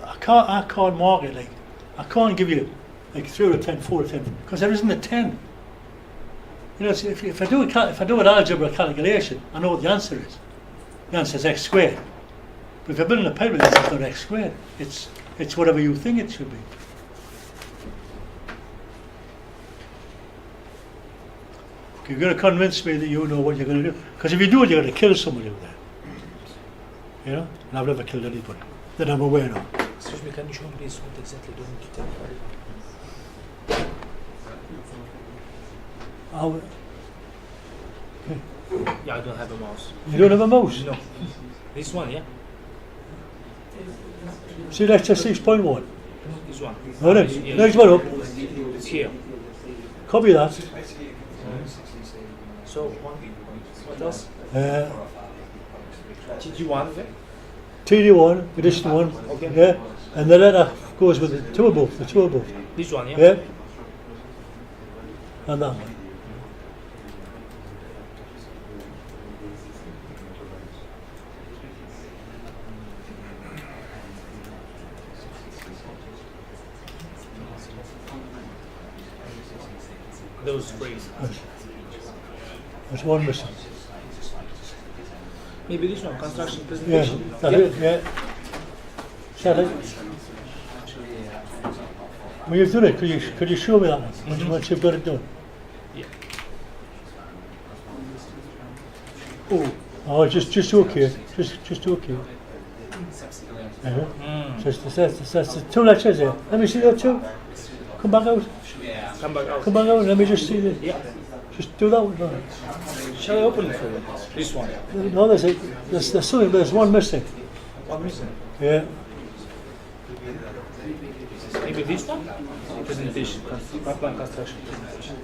I can't mark it like. I can't give you like 3 out of 10, 4 out of 10, because there isn't a 10. You know, if I do an algebra calculation, I know what the answer is. The answer is x squared. But if you're building a pipeline, it's not x squared. It's whatever you think it should be. You're going to convince me that you know what you're going to do. Because if you do it, you're going to kill somebody with that. You know? And I've never killed anybody that I'm aware of. Excuse me, can you show me please what exactly do you need to tell? Yeah, I don't have a mouse. You don't have a mouse? No. This one, yeah? See lecture 6.1? This one. No, next one up. It's here. Copy that. So, what else? TG1, okay? TD1, additional one. Okay. Yeah. And the letter goes with the two above. This one, yeah? Yeah. And that one. Those three. There's one missing. Maybe this one, construction Yeah, presentation. that's it, yeah. Shall I? Well, you've done it. Could you show me that one? Once you've got it done. Yeah. Oh, just okay. Just okay. That's the two lectures there. Let me see that too. Come back out. Come back out. Come back out. Let me just see it. Yeah. Just do that one. No, Shall I open it for you? This one. no there's something. There's one missing. One missing. Yeah. Maybe this one? Presentation. Pipeline construction presentation.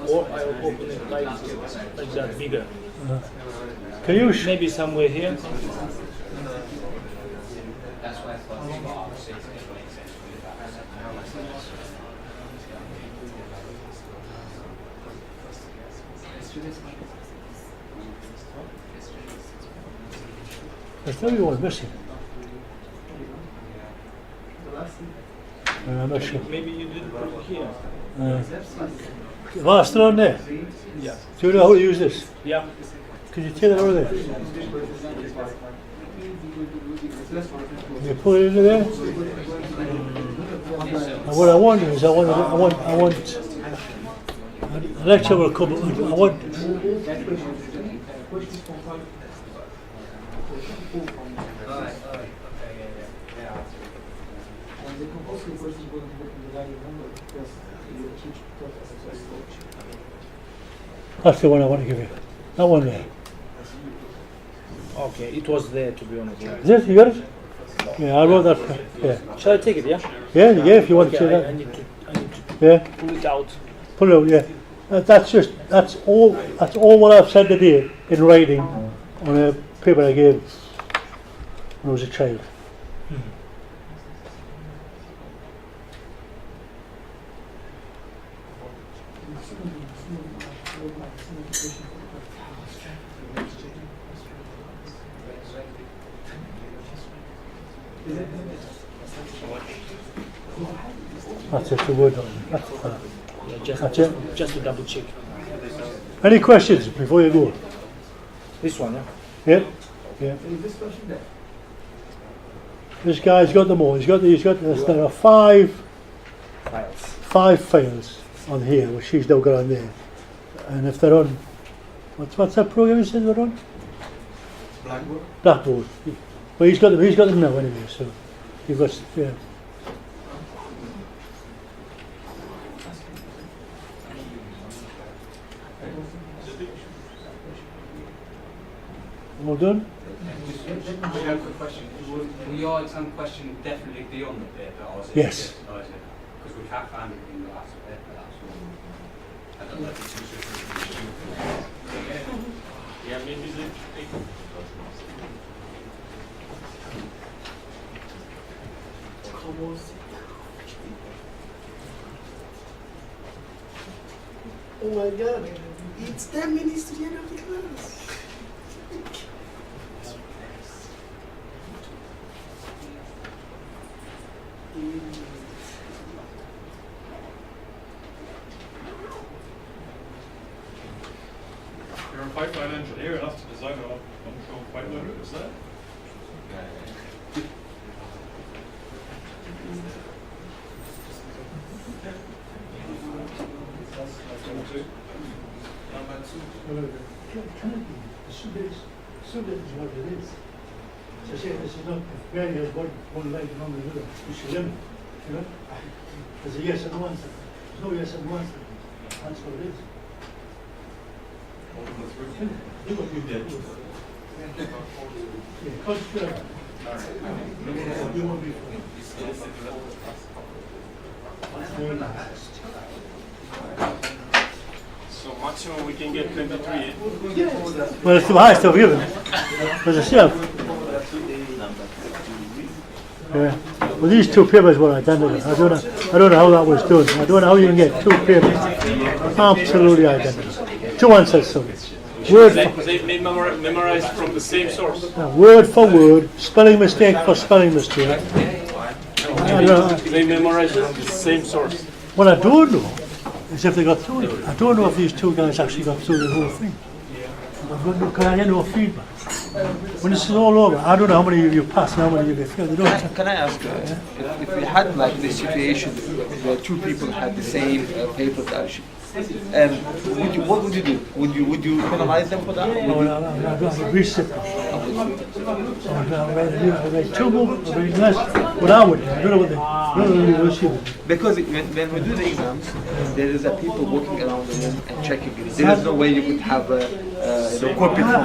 Or I will open it like that, bigger. Can you? Maybe somewhere here. That's why I thought it's about 6 it makes sense to do that. There's everyone missing. I'm not sure. Maybe you didn't put it here. Well, still on there. Yeah. Do you know how to use this? Yeah. Could you take it over there? You put it into there? And what I want is I want a lecture will come. I want that's the one I want to give you. That one there. Okay, it was there to be honest. Is it? You got it? Yeah, I wrote that. Yeah. Shall I take it? Yeah. Yeah, if you want to say I that. need to Yeah. pull it out. Pull it out, yeah. That's all what I've said today in writing on a paper I gave when I was a child. That's it, the word on it. That's Just it. just to double check. Any questions before you go? This one, yeah. Yeah? Yeah. This guy's got them all. He's got there are five files on here, which he's now got on there. And if they're on, what's that program you said they're on? Blackboard. Blackboard. Well, he's got them now anyway. So you've got yeah. All done? I have a question. Will your exam question definitely be on the paper, or is it Yes. just, because we can't find it in the last paper, that's all. I don't know if it's Yeah, maybe they Oh my god, it's 10 minutes to the end of the class. You're a pipeline engineer, enough to design an uncontrolled pipeline route, is that? Is what it is. So say this is not very has one leg and only the other. You should limit, you know. There's a yes and no answer. There's no yes and no answer. That's what it is. Do what you did. Yeah, concentrate. You won't be. so maximum we can get 23. Well, it's the highest I've given. As I said. Yeah. Well, these two papers were identical. I don't know how that was done. I don't know how you can get two papers absolutely identical. Two answers, sorry. Word They memorized from the same source. word for word, spelling mistake for spelling mistake. I don't know. They memorized the same source. What I don't know is if they got through it. I don't know if these two guys actually got through the whole thing. I've got no, 'cause I get no feedback. When this is all over, I don't know how many of you pass and how many of you fail. They don't. Can I ask, if we had like this situation where two people had the same papers actually, what would you do? Would you penalize them for that? No, I'd reset them. I'd write two more, I'd write less. What I would do, I don't know what the issue would be. Because when we do the exams, there is a people walking around the room and checking it. There is no way you could have a copy from.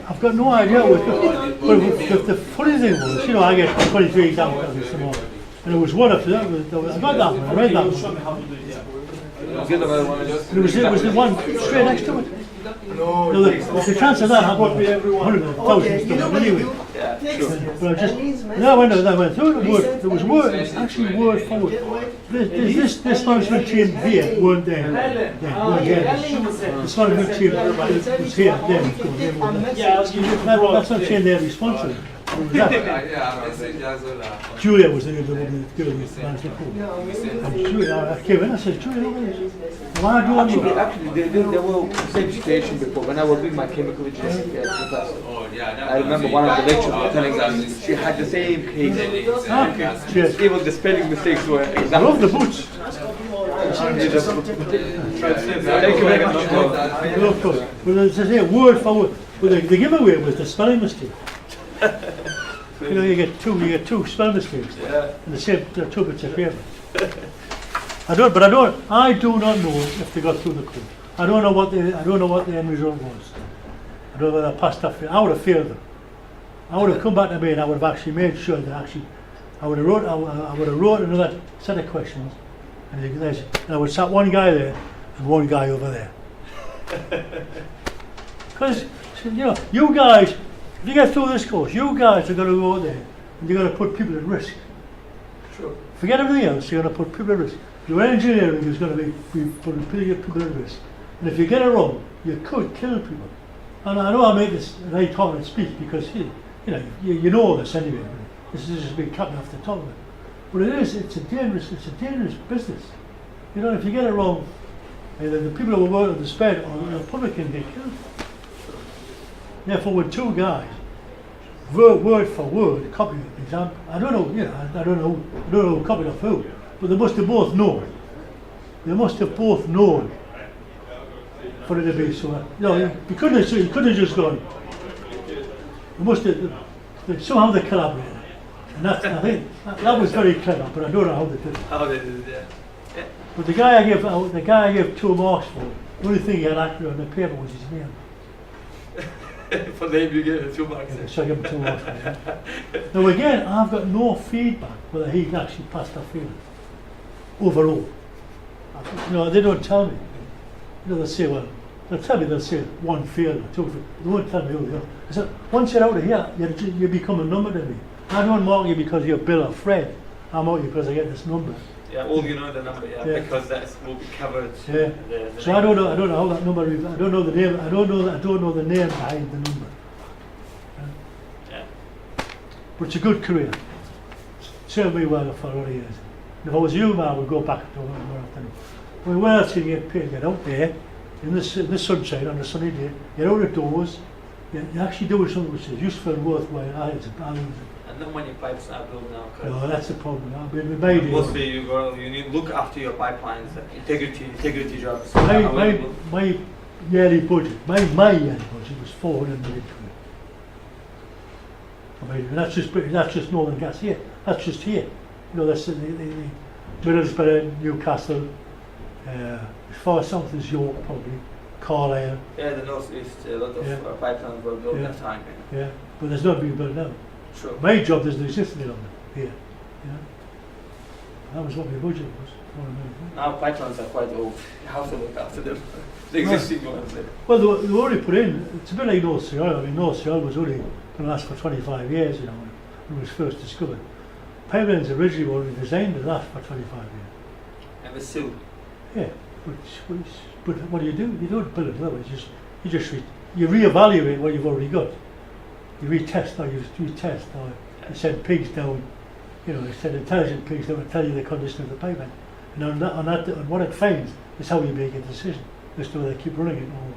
I've got no idea. But the funny thing was, you know, I get 23 exam copies tomorrow. And it was one after that. I got that one, I read that one. And it was the one straight next to it. No, the chance of that happening 100,000 anyway. Yeah, sure. But I just, and I went through the word, there was word, actually word for word. This management team here weren't there. Weren't here. This management team was here then. That's not saying they're responsible. Julia was the woman that girl who managed the pool. And Julia, I came in, I said, Julia, look at this. Why do I do that? Actually, there were the same situation before. When I was doing my chemical engineering class, I remember one of the lecturers was telling us she had the same case. Cheers. Even the spelling mistakes were I exactly. love the boots. Thank you very much. Of course. But as I say, word for word. But the giveaway was the spelling mistake. You know, you get two spelling mistakes in the same two bits of paper. I do not know if they got through the code. I don't know what the end result was. I don't know whether I passed that. I would have failed them. I would have come back to me and I would have actually made sure that I would have wrote another set of questions, and I would sat one guy there and one guy over there. Because you guys, if you get through this course, you guys are going to go there and you're going to put people at risk. Sure. Forget everything else, you're going to put people at risk. Your engineering is going to be putting people at risk. And if you get it wrong, you could kill people. And I know I make this very talk and speak because you know this anyway. This is just being cut off the top of it. But it's a dangerous business. You know, if you get it wrong, either the people who work on the sped or the public can get killed. Therefore, with two guys, word for word, copy example. I don't know who copied off who, but they must have both known. They must have both known for it to be so. You couldn't have just gone. You must have somehow they collaborated, and I think that was very clever. But I don't know how they did it. How they did it, yeah. But the guy I gave 2 marks for, the only thing he had accurate on the paper was his name. For the name you gave 2 marks. Yeah, so I give him 2 marks for that. Now again, I've got no feedback whether he actually passed or failed. Overall. They don't tell me. They'll say, they'll say 1 failed or 2 failed. They won't tell me who they are. I said, once you're out of here, you become a number to me. I don't mark you because you're Bill or Fred. I mark you because I get this number. Yeah, all you know the number, because that will be covered. Yeah. So I don't know how that number is. I don't know the name. I don't know the name behind the number. Yeah. But it's a good career. Served me well for all the years. And if I was you, I would go back to work more often. Well, where else can you get paid? Get out there in the sunshine on a sunny day. Get out of doors. You actually do something which is useful and worthwhile. And then when your pipes are built now, No, that's the problem. mostly you need to look after your pipelines, integrity jobs. My yearly budget, my yearly budget was 400 million. I mean, that's just Northern Gas here. That's just here. That's the Middlesbrough, Newcastle, as far south as York, probably, Carlisle. Yeah, the northeast, a lot of pipelines were built at the time. Yeah, but there's not being built now. Sure. My job doesn't exist any longer here. That was what my budget was. Now pipelines are quite old. You have to look after them. The existing ones. Well, they were only put in. It's a bit like North Sea Oil. I mean, North Sea Oil was only going to last for 25 years, when it was first discovered. Pipelines originally were only designed to last for 25 years. And it's still. Yeah, but what do? You don't build it that way. You reevaluate what you've already got. You retest or you send pigs down. You send intelligent pigs down and tell you the condition of the pipeline. And on what it finds is how you make a decision as to whether they keep running it or.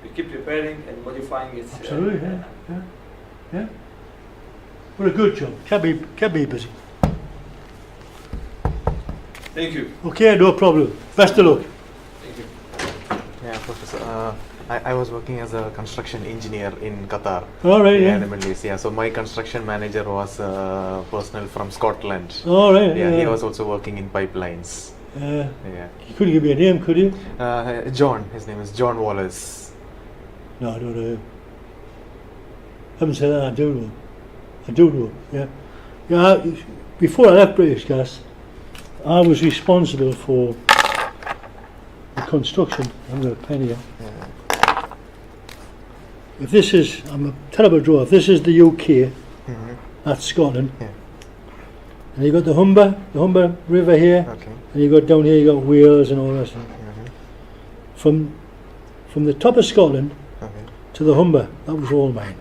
You keep repairing and modifying it. Absolutely, yeah. What a good job. Can be busy. Thank you. Okay, no problem. Best of luck. Thank you. Yeah, Professor. I was working as a construction engineer in Qatar. All right, in the Middle East. Yeah, so my construction manager was personnel from Scotland. All right. Yeah, he was also working in pipelines. Yeah. You couldn't give me a name, could you? John. His name is John Wallace. No, I don't know him. Haven't said that. I do know. Yeah. Before I left British Gas, I was responsible for the construction. I'm going to pen here. if this is, I'm a terrible drawer, if this is the UK, Mm-hmm. that's Scotland, Yeah. and you got the Humber River here, Okay. and you got down here, you got Wales and all this. Mm-hmm. From the top of Scotland Okay. to the Humber, that was all mine.